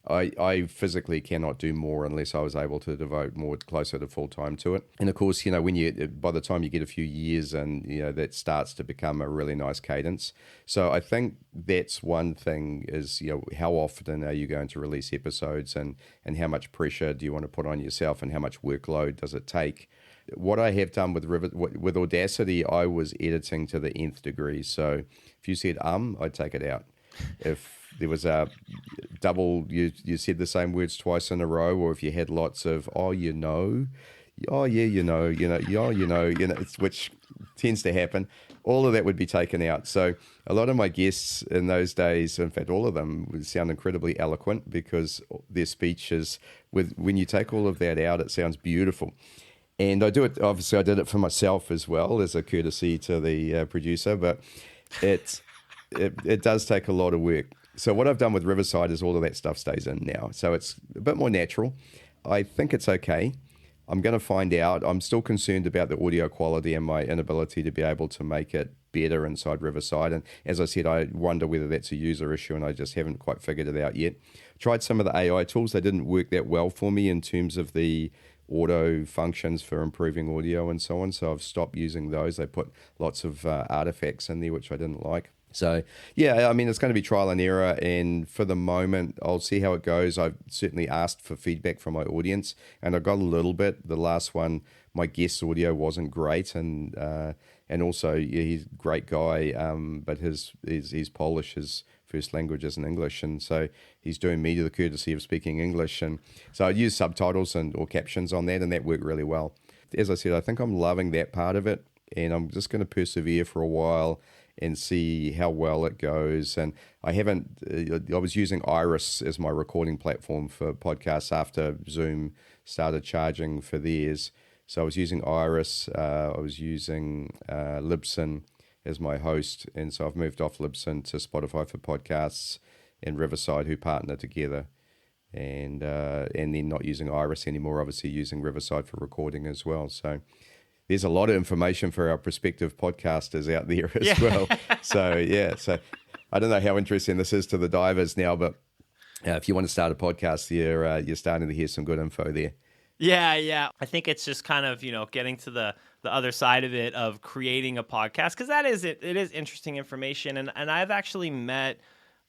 I physically cannot do more unless I was able to devote more closer to full time to it. And of course, when by the time you get a few years and that starts to become a really nice cadence. So I think that's one thing is how often are you going to release episodes and how much pressure do you want to put on yourself and how much workload does it take? What I have done with Audacity, I was editing to the nth degree. So if you said I'd take it out. If there was a double, you said the same words twice in a row, or if you had lots of which tends to happen, all of that would be taken out. So a lot of my guests in those days, in fact, all of them would sound incredibly eloquent because their speech is when you take all of that out, it sounds beautiful. And I do it, obviously I did it for myself as well as a courtesy to the producer, but it does take a lot of work. So what I've done with Riverside is all of that stuff stays in now. So it's a bit more natural. I think it's okay. I'm going to find out. I'm still concerned about the audio quality and my inability to be able to make it better inside Riverside. And as I said, I wonder whether that's a user issue and I just haven't quite figured it out yet. Tried some of the AI tools. They didn't work that well for me in terms of the auto functions for improving audio and so on. So I've stopped using those. They put lots of artifacts in there, which I didn't like. So, yeah, I mean, it's going to be trial and error. And for the moment, I'll see how it goes. I've certainly asked for feedback from my audience, and I got a little bit. The last one, my guest's audio wasn't great. And also, he's a great guy, but he's Polish. His first language isn't English. And so he's doing me the courtesy of speaking English. And so I used subtitles or captions on that, and that worked really well. As I said, I think I'm loving that part of it, and I'm just going to persevere for a while and see how well it goes. And I was using Iris as my recording platform for podcasts after Zoom started charging for theirs. So I was using Iris, I was using Libsyn as my host. And so I've moved off Libsyn to Spotify for podcasts and Riverside, who partner together. And then not using Iris anymore, obviously using Riverside for recording as well. So there's a lot of information for our prospective podcasters out there as well. So, yeah. So I don't know how interesting this is to the divers now, but if you want to start a podcast, you're starting to hear some good info there. Yeah, yeah. I think it's just kind of, getting to the other side of it of creating a podcast, because that is it. It is interesting information. And I've actually met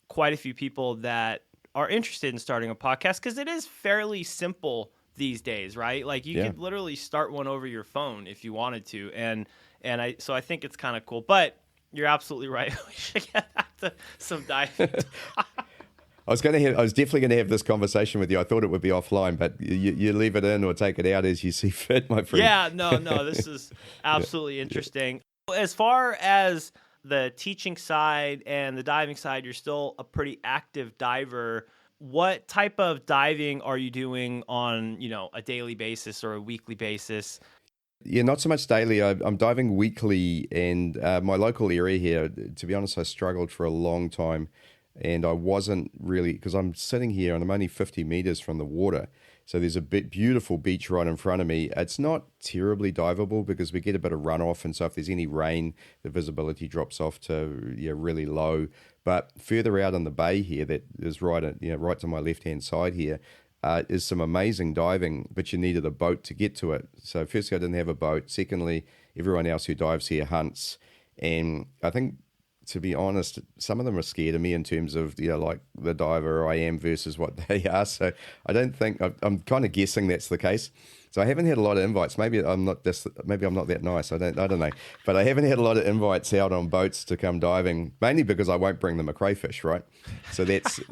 quite a few people that are interested in starting a podcast because it is fairly simple these days, right? Like you could literally start one over your phone if you wanted to. So I think it's kind of cool. But you're absolutely right. We should get back to some diving. I was definitely going to have this conversation with you. I thought it would be offline, but you leave it in or take it out as you see fit, my friend. Yeah, no, this is absolutely interesting. As far as the teaching side and the diving side, you're still a pretty active diver. What type of diving are you doing on, a daily basis or a weekly basis? Yeah, not so much daily. I'm diving weekly, and my local area here, to be honest, I struggled for a long time. And I wasn't really, because I'm sitting here and I'm only 50 meters from the water. So there's a beautiful beach right in front of me. It's not terribly diveable because we get a bit of runoff. And so if there's any rain, the visibility drops off to really low. But further out in the bay here, that is right to my left-hand side here, is some amazing diving, but you needed a boat to get to it. So firstly, I didn't have a boat. Secondly, everyone else who dives here hunts. And I think, to be honest, some of them are scared of me in terms of, like the diver I am versus what they are. So I don't think, I'm kind of guessing that's the case. So I haven't had a lot of invites. Maybe I'm not that nice. I don't know. But I haven't had a lot of invites out on boats to come diving, mainly because I won't bring them a crayfish, right? So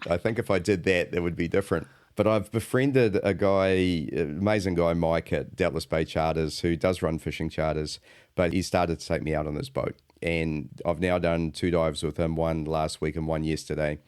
I think if I did that, it would be different. But I've befriended a guy, amazing guy, Mike at Doubtless Bay Charters, who does run fishing charters, but he started to take me out on his boat. And I've now done 2 dives with him, one last week and one yesterday.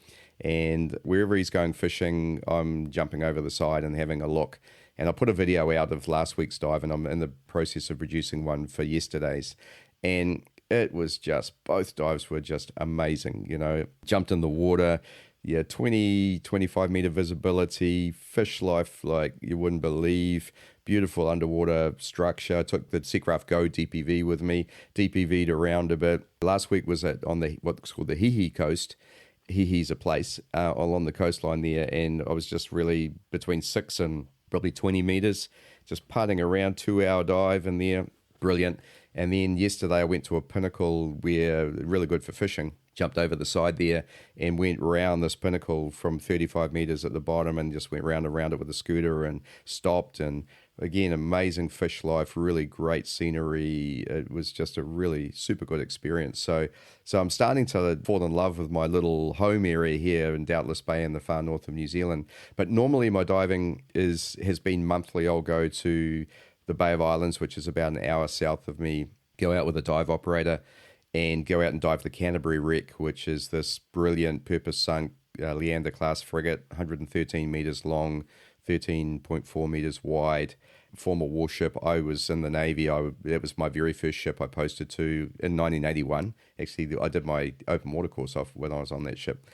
And wherever he's going fishing, I'm jumping over the side and having a look. And I put a video out of last week's dive, and I'm in the process of producing one for yesterday's. And it was both dives were just amazing. Jumped in the water, 20, 25 meter visibility, fish life like you wouldn't believe. Beautiful underwater structure. I took the Seacraft Go DPV with me, DPV'd around a bit. Last week was on what's called the Hihi coast. Hihi's a place along the coastline there, and I was just really between 6 and probably 20 meters, just putting around, 2-hour dive in there. Brilliant. And then yesterday I went to a pinnacle where really good for fishing. Jumped over the side there and went around this pinnacle from 35 meters at the bottom and just went round and round it with a scooter and stopped. And again, amazing fish life, really great scenery. It was just a really super good experience. So I'm starting to fall in love with my little home area here in Doubtless Bay in the far north of New Zealand. But normally my diving has been monthly. I'll go to the Bay of Islands, which is about an hour south of me, go out with a dive operator and go out and dive the Canterbury Wreck, which is this brilliant purpose-sunk Leander class frigate, 113 meters long, 13.4 meters wide, former warship. I was in the Navy. That was my very first ship I posted to in 1981. Actually, I did my open water course off when I was on that ship.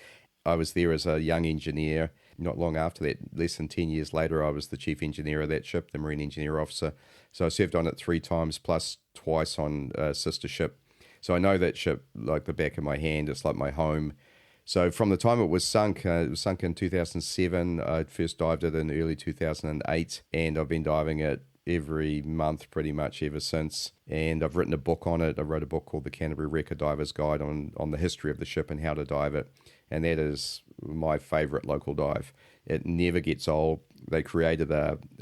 I was there as a young engineer. Not long after that, less than 10 years later, I was the chief engineer of that ship, the Marine Engineer Officer. So I served on it 3 times, plus twice on a sister ship. So I know that ship like the back of my hand. It's like my home. So from the time it was sunk in 2007. I first dived it in early 2008, and I've been diving it every month pretty much ever since. And I've written a book on it. I wrote a book called The Canterbury Wreck, a Diver's Guide on the history of the ship and how to dive it. And that is my favorite local dive. It never gets old. They created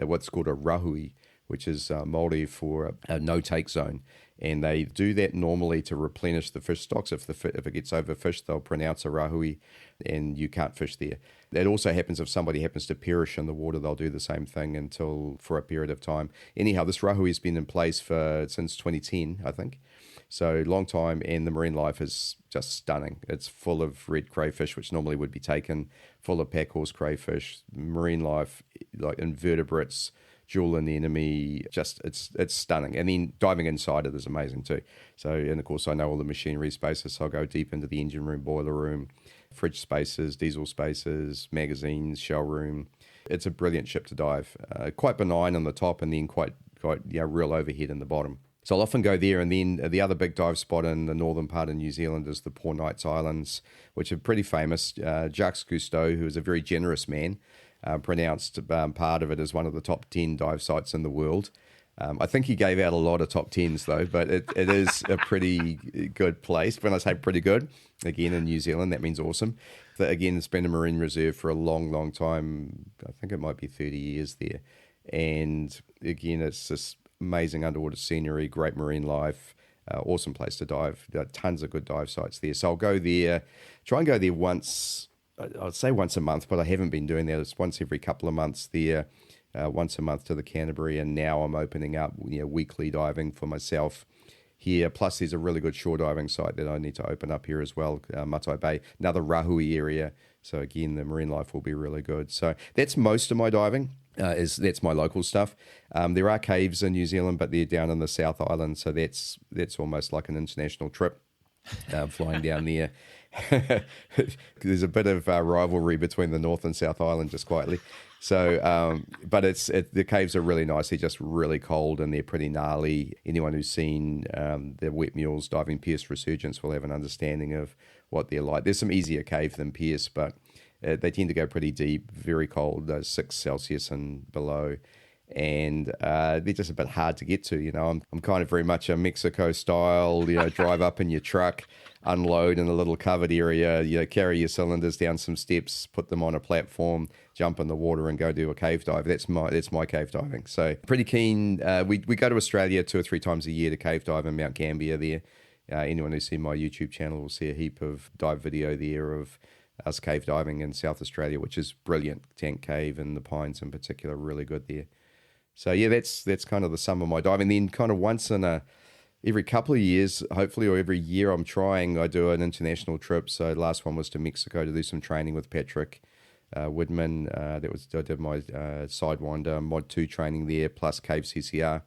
what's called a rahui, which is Māori for a no-take zone. And they do that normally to replenish the fish stocks. If it gets overfished, they'll pronounce a rahui, and you can't fish there. That also happens if somebody happens to perish in the water. They'll do the same thing for a period of time. Anyhow, this rahui has been in place since 2010, I think. So long time, and the marine life is just stunning. It's full of red crayfish, which normally would be taken, full of packhorse crayfish, marine life, like invertebrates, jewel anemone, just it's stunning. And then diving inside it is amazing too. So, and of course I know all the machinery spaces, so I'll go deep into the engine room, boiler room, fridge spaces, diesel spaces, magazines, shell room. It's a brilliant ship to dive. Quite benign on the top, and then quite real overhead in the bottom. So I'll often go there, and then the other big dive spot in the northern part of New Zealand is the Poor Knights Islands, which are pretty famous. Jacques Cousteau, who is a very generous man, pronounced part of it as one of the top 10 dive sites in the world. I think he gave out a lot of top 10s though, but it is a pretty good place. When I say pretty good, again in New Zealand, that means awesome. But again, it's been a marine reserve for a long, long time. I think it might be 30 years there. And again, it's just amazing underwater scenery, great marine life, awesome place to dive. There are tons of good dive sites there. So I'll go there, try and go there once, I'd say once a month, but I haven't been doing that. It's once every couple of months there, once a month to the Canterbury. And now I'm opening up weekly diving for myself here. Plus there's a really good shore diving site that I need to open up here as well, Matai Bay, another Rahui area. So again, the marine life will be really good. So that's most of my diving. That's my local stuff. There are caves in New Zealand, but they're down in the South Island, so that's almost like an international trip, flying down there. There's a bit of rivalry between the North and South Island, just quietly. So, but the caves are really nice. They're just really cold and they're pretty gnarly. Anyone who's seen the wet mules diving Pierce Resurgence will have an understanding of what they're like. There's some easier cave than Pierce, but they tend to go pretty deep, very cold, 6 Celsius and below. And they're just a bit hard to get to. I'm kind of very much a Mexico style, drive up in your truck, unload in a little covered area, carry your cylinders down some steps, put them on a platform, jump in the water and go do a cave dive. That's my cave diving. So pretty keen. We go to Australia 2 or 3 times a year to cave dive in Mount Gambier there. Anyone who's seen my YouTube channel will see a heap of dive video there of us cave diving in South Australia, which is brilliant. Tank Cave and the Pines in particular, really good there. So yeah, that's kind of the sum of my diving. Then kind of every couple of years, hopefully, or every year I do an international trip. So the last one was to Mexico to do some training with Patrick Widman. I did my Sidewinder Mod 2 training there, plus Cave CCR.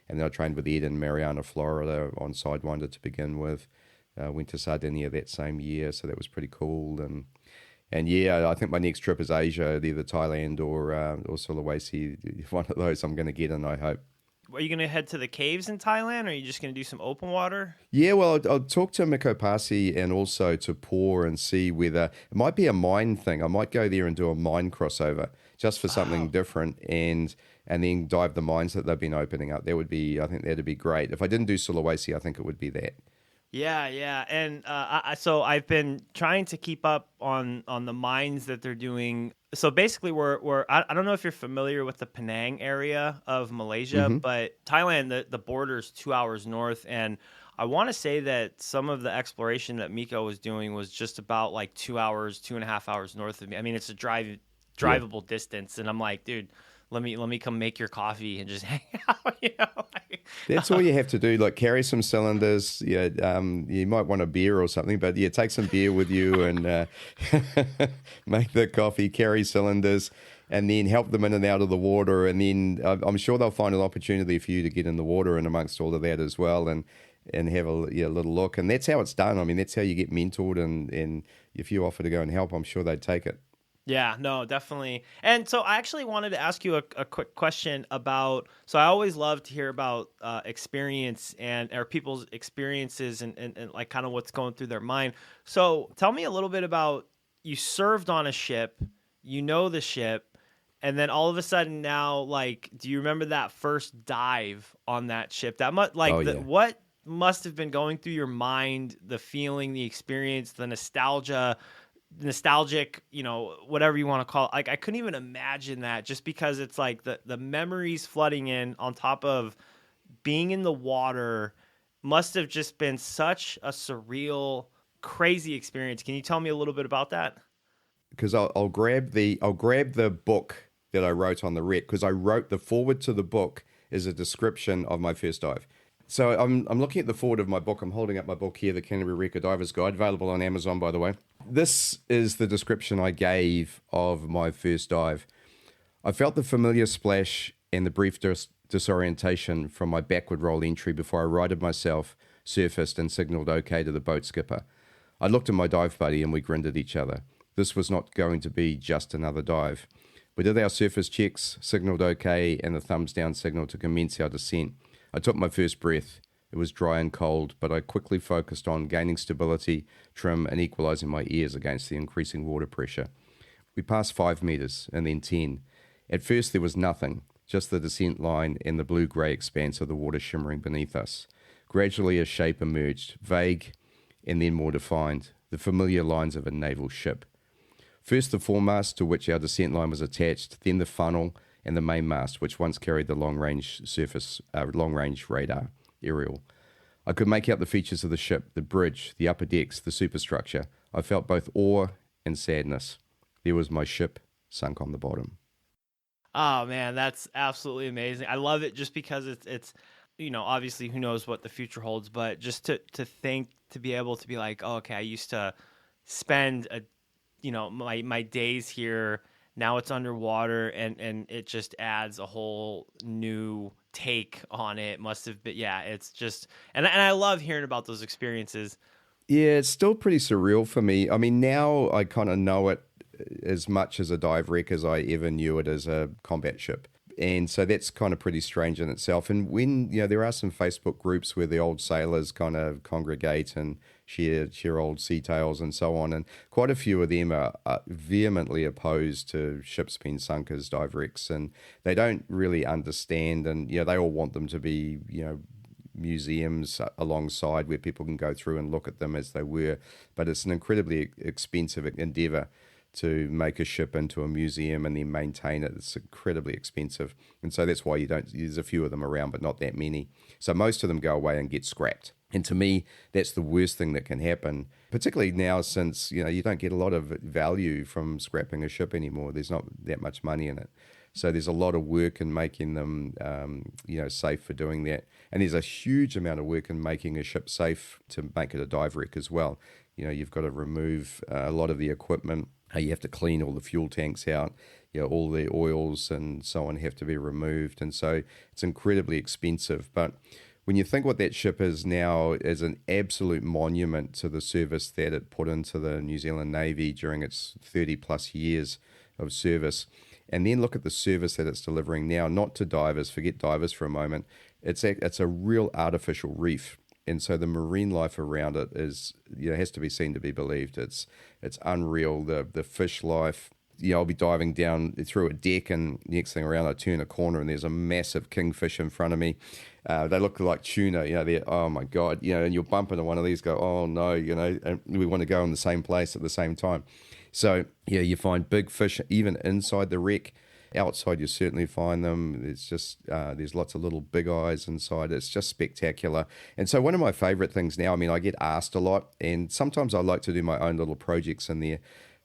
And then I trained with Ed in Mariana, Florida on Sidewinder to begin with. Went to Sardinia that same year, so that was pretty cool. And yeah, I think my next trip is Asia, either Thailand or Sulawesi. One of those I'm going to get in, I hope. Are you going to head to the caves in Thailand, or are you just going to do some open water? Yeah, well, I'll talk to Miko Pasi and also to Paw and see whether it might be a mine thing. I might go there and do a mine crossover just for something different and then dive the mines that they've been opening up. I think that'd be great. If I didn't do Sulawesi, I think it would be that. Yeah, and so I've been trying to keep up on the mines that they're doing. So basically, I don't know if you're familiar with the Penang area of Malaysia, but Thailand, the border is 2 hours north, and I want to say that some of the exploration that Miko was doing was just about like 2 hours, 2.5 hours north of me. I mean, it's a drivable distance, and I'm like, dude, let me come make your coffee and just hang out. That's all you have to do. Like carry some cylinders. Yeah, you might want a beer or something, but yeah, take some beer with you and make the coffee. Carry cylinders, and then help them in and out of the water. And then I'm sure they'll find an opportunity for you to get in the water and amongst all of that as well, and have a little look. And that's how it's done. I mean, that's how you get mentored. And if you offer to go and help, I'm sure they'd take it. Yeah, no, definitely. And so I actually wanted to ask you a quick question about, so I always love to hear about experience or people's experiences and like kind of what's going through their mind. So tell me a little bit about, you served on a ship, the ship, and then all of a sudden now, like, do you remember that first dive on that ship? What must have been going through your mind, the feeling, the experience, the nostalgic, whatever you want to call it. Like, I couldn't even imagine that, just because it's like the memories flooding in on top of being in the water must have just been such a surreal, crazy experience. Can you tell me a little bit about that? Because I'll grab the book that I wrote on the wreck, because I wrote the forward to the book is a description of my first dive. So I'm looking at the forward of my book. I'm holding up my book here, The Canterbury Wrecker Diver's Guide, available on Amazon, by the way. This is the description I gave of my first dive. I felt the familiar splash and the brief disorientation from my backward roll entry before I righted myself, surfaced, and signaled okay to the boat skipper. I looked at my dive buddy and we grinned at each other. This was not going to be just another dive. We did our surface checks, signaled okay, and the thumbs down signal to commence our descent. I took my first breath. It was dry and cold, but I quickly focused on gaining stability, trim, and equalizing my ears against the increasing water pressure. We passed 5 meters and then 10. At first there was nothing, just the descent line and the blue-grey expanse of the water shimmering beneath us. Gradually a shape emerged, vague and then more defined, the familiar lines of a naval ship. First the foremast to which our descent line was attached, then the funnel and the mainmast, which once carried the long-range radar aerial. I could make out the features of the ship, the bridge, the upper decks, the superstructure. I felt both awe and sadness. There was my ship sunk on the bottom. Oh man, that's absolutely amazing. I love it just because it's obviously who knows what the future holds, but just to think, to be able to be like, oh, okay, I used to spend my days here. Now it's underwater, and it just adds a whole new take on it. Must have been, yeah. It's just, and I love hearing about those experiences. Yeah, it's still pretty surreal for me. I mean, now I kind of know it as much as a dive wreck as I ever knew it as a combat ship. And so that's kind of pretty strange in itself. And when, there are some Facebook groups where the old sailors kind of congregate and share old sea tales and so on. And quite a few of them are vehemently opposed to ships being sunk as dive wrecks. And they don't really understand. And, they all want them to be, museums alongside where people can go through and look at them as they were. But it's an incredibly expensive endeavor to make a ship into a museum and then maintain it. It's incredibly expensive. And so that's why there's a few of them around, but not that many. So most of them go away and get scrapped. And to me, that's the worst thing that can happen, particularly now since, you don't get a lot of value from scrapping a ship anymore. There's not that much money in it. So there's a lot of work in making them, safe for doing that. And there's a huge amount of work in making a ship safe to make it a dive wreck as well. You've got to remove a lot of the equipment. You have to clean all the fuel tanks out. All the oils and so on have to be removed. And so it's incredibly expensive. But when you think what that ship is now as an absolute monument to the service that it put into the New Zealand Navy during its 30 plus years of service, and then look at the service that it's delivering now, not to divers, forget divers for a moment, it's a real artificial reef. And so the marine life around it is, has to be seen to be believed. It's unreal. The fish life. I'll be diving down through a deck, and next thing around, I turn a corner, and there's a massive kingfish in front of me. They look like tuna. They're, oh my god. And you'll bump into one of these, go, oh no. And we want to go in the same place at the same time. So you find big fish even inside the wreck. Outside, you certainly find them. There's lots of little big eyes inside. It's just spectacular. And so one of my favorite things now, I get asked a lot, and sometimes I like to do my own little projects in there.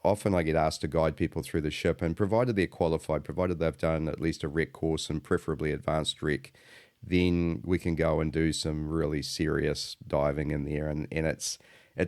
Often I get asked to guide people through the ship, and provided they're qualified, provided they've done at least a wreck course and preferably advanced wreck, then we can go and do some really serious diving in there. And it's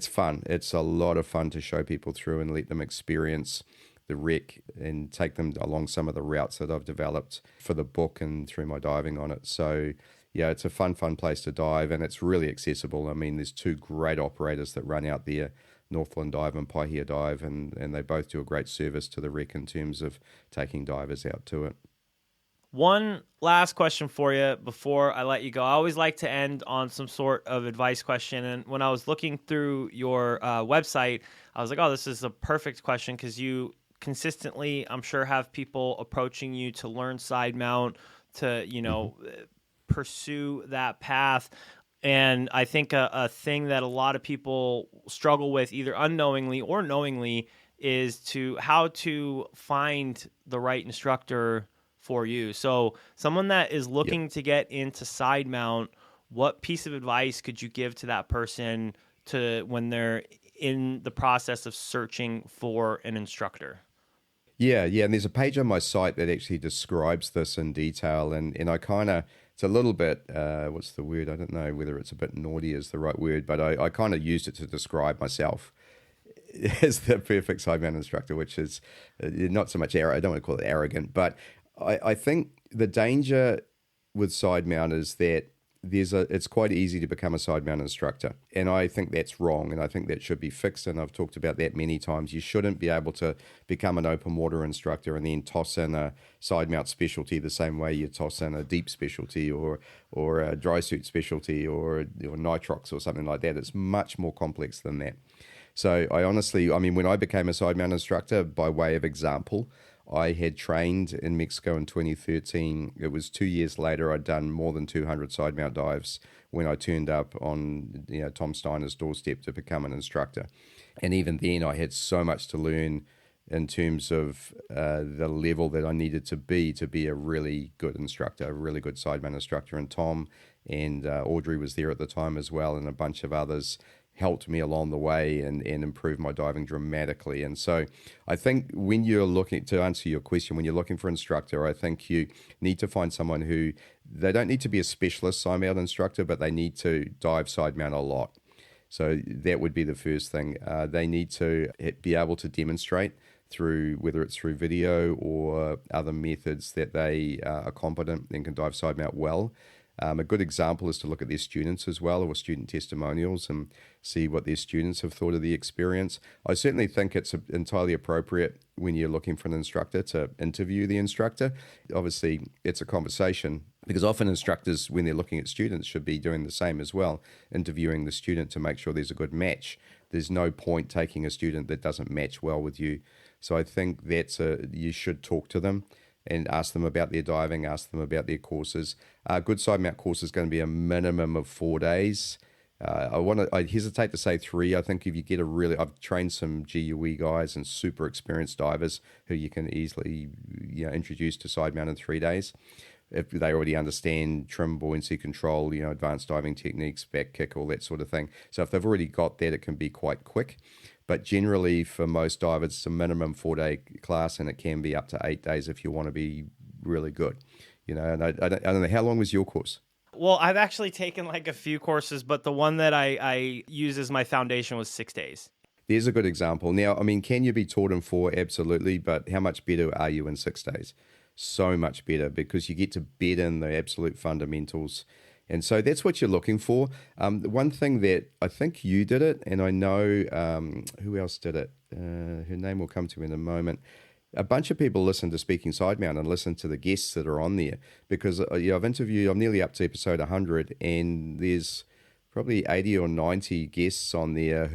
fun. It's a lot of fun to show people through and let them experience the wreck and take them along some of the routes that I've developed for the book and through my diving on it. So it's a fun place to dive, and it's really accessible. There's two great operators that run out there, Northland Dive and Paihia Dive, and they both do a great service to the wreck in terms of taking divers out to it. One last question for you before I let you go. I always like to end on some sort of advice question. And when I was looking through your website, I was like, oh, this is a perfect question, because you consistently, I'm sure, have people approaching you to learn side mount, to, pursue that path. And I think a thing that a lot of people struggle with, either unknowingly or knowingly, is how to find the right instructor for you. So someone that is looking to get into side mount, what piece of advice could you give to that person when they're in the process of searching for an instructor? Yeah, and there's a page on my site that actually describes this in detail, and I kind of, it's a little bit, what's the word? I don't know whether it's a bit naughty is the right word, but I kind of used it to describe myself as the perfect side mount instructor, which is not so much I don't want to call it arrogant, but I think the danger with side mount is that it's quite easy to become a side mount instructor. And I think that's wrong, and I think that should be fixed. And I've talked about that many times. You shouldn't be able to become an open water instructor and then toss in a side mount specialty the same way you toss in a deep specialty or a dry suit specialty or nitrox or something like that. It's much more complex than that. So I mean, when I became a side mount instructor, by way of example, I had trained in Mexico in 2013. It was 2 years later, I'd done more than 200 side mount dives when I turned up on Tom Steiner's doorstep to become an instructor. And even then, I had so much to learn in terms of the level that I needed to be a really good instructor, a really good side mount instructor. And Tom and Audrey was there at the time as well, and a bunch of others helped me along the way and improved my diving dramatically. And so I think when you're looking, to answer your question, when you're looking for an instructor, I think you need to find someone who, they don't need to be a specialist side mount instructor, but they need to dive side mount a lot. So that would be the first thing. They need to be able to demonstrate through, whether it's through video or other methods, that they are competent and can dive side mount well. A good example is to look at their students as well, or student testimonials, and see what their students have thought of the experience. I certainly think it's entirely appropriate when you're looking for an instructor to interview the instructor. Obviously, it's a conversation, because often instructors, when they're looking at students, should be doing the same as well, interviewing the student to make sure there's a good match. There's no point taking a student that doesn't match well with you. So I think you should talk to them and ask them about their diving, ask them about their courses. A good side mount course is going to be a minimum of 4 days. I hesitate to say 3. I think if you get I've trained some GUE guys and super experienced divers who you can easily introduce to side mount in 3 days. If they already understand trim, buoyancy control, advanced diving techniques, back kick, all that sort of thing. So if they've already got that, it can be quite quick. But generally, for most divers, it's a minimum 4-day class, and it can be up to 8 days if you want to be really good. And I don't know, how long was your course? Well, I've actually taken like a few courses, but the one that I use as my foundation was 6 days. There's a good example. Now, I mean, can you be taught in 4? Absolutely. But how much better are you in 6 days? So much better, because you get to bed in the absolute fundamentals. And so that's what you're looking for. One thing that I think you did it, and I know who else did it. Her name will come to me in a moment. A bunch of people listen to Speaking Sidemount and listen to the guests that are on there, because I'm nearly up to episode 100, and there's probably 80 or 90 guests on there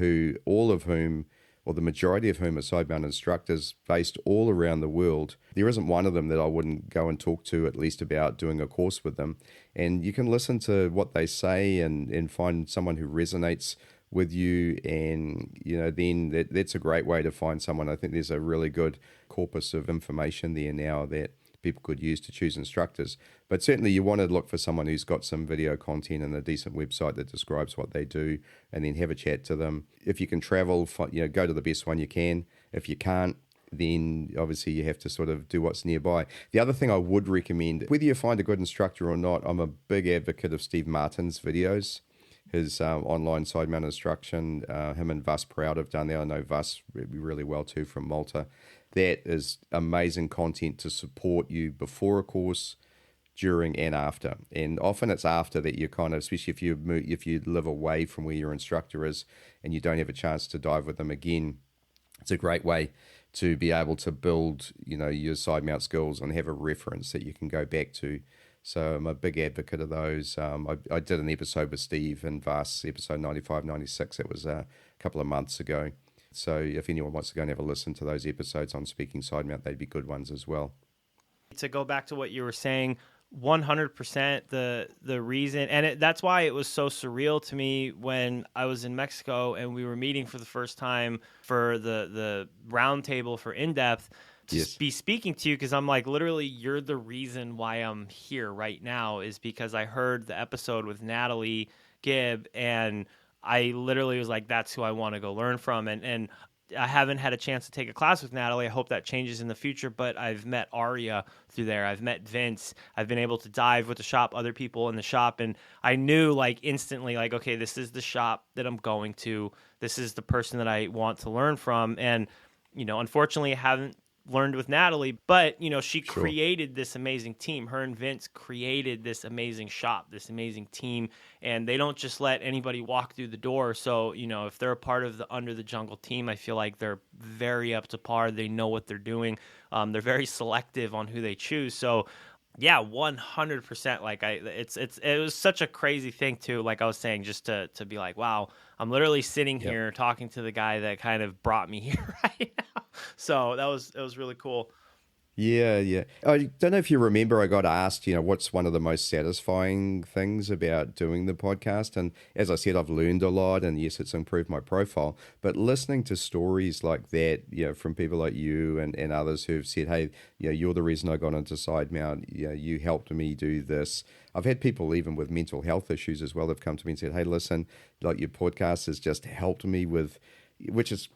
all of whom, or the majority of whom, are side mount instructors based all around the world. There isn't one of them that I wouldn't go and talk to at least about doing a course with them. And you can listen to what they say and find someone who resonates with you, and then that's a great way to find someone. I think there's a really good corpus of information there now that people could use to choose instructors. But certainly you want to look for someone who's got some video content and a decent website that describes what they do, and then have a chat to them. If you can travel, go to the best one you can. If you can't, then obviously you have to sort of do what's nearby. The other thing I would recommend, whether you find a good instructor or not, I'm a big advocate of Steve Martin's videos. His online side mount instruction, him and Vas Proud have done that. I know Vas really well too, from Malta. That is amazing content to support you before a course, during and after. And often it's after that you kind of, especially if you live away from where your instructor is and you don't have a chance to dive with them again, it's a great way to be able to build your side mount skills and have a reference that you can go back to. So I'm a big advocate of those. I did an episode with Steve and Vas, episode 95, 96. It was a couple of months ago. So if anyone wants to go and have a listen to those episodes on Speaking Sidemount, they'd be good ones as well. To go back to what you were saying, 100% the reason, and that's why it was so surreal to me when I was in Mexico and we were meeting for the first time for the round table for in-depth, to be speaking to you, because I'm like, literally, you're the reason why I'm here right now, is because I heard the episode with Natalie Gibb, and I literally was like, that's who I want to go learn from. And I haven't had a chance to take a class with Natalie. I hope that changes in the future, but I've met Aria through there. I've met Vince. I've been able to dive with the shop, other people in the shop, and I knew like instantly, like, okay, this is the shop that I'm going to. This is the person that I want to learn from. And, unfortunately, I haven't learned with Natalie, but she Sure. created this amazing team. Her and Vince created this amazing shop, this amazing team, and they don't just let anybody walk through the door. So, if they're a part of the Under the Jungle team, I feel like they're very up to par. They know what they're doing. They're very selective on who they choose. So, yeah, 100%. Like it was such a crazy thing too. Like I was saying, just to be like, wow, I'm literally sitting here talking to the guy that kind of brought me here right now. So it was really cool. Yeah. I don't know if you remember, I got asked, what's one of the most satisfying things about doing the podcast? And as I said, I've learned a lot, and yes, it's improved my profile. But listening to stories like that, from people like you and others who've said, hey, you're the reason I got into Sidemount, you helped me do this. I've had people even with mental health issues as well have come to me and said, hey, listen, like your podcast has just helped me with, which is,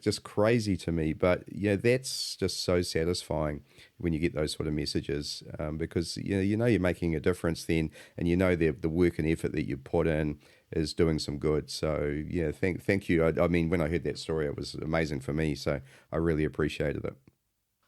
just crazy to me. But, that's just so satisfying when you get those sort of messages, because, you're making a difference then, and the work and effort that you put in is doing some good. So, thank you. I mean, when I heard that story, it was amazing for me. So I really appreciated it.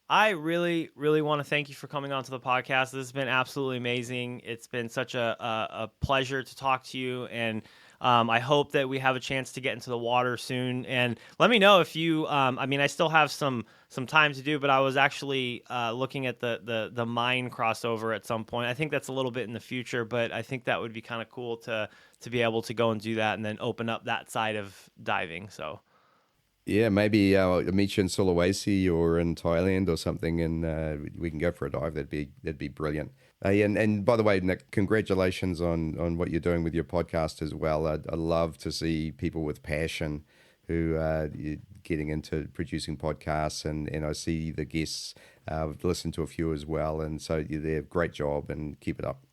I really, really want to thank you for coming on to the podcast. This has been absolutely amazing. It's been such a pleasure to talk to you, and I hope that we have a chance to get into the water soon. And let me know if you, I still have some time to do, but I was actually looking at the mine crossover at some point. I think that's a little bit in the future, but I think that would be kind of cool to be able to go and do that and then open up that side of diving. So. Yeah, maybe I'll meet you in Sulawesi or in Thailand or something, and we can go for a dive. That'd be brilliant. And by the way, Nick, congratulations on what you're doing with your podcast as well. I love to see people with passion who are getting into producing podcasts, and I see the guests. I've listened to a few as well, and so you do a great job, and keep it up.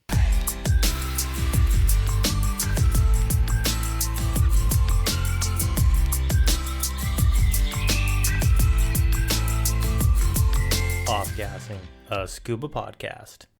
Off-gassing, a scuba podcast.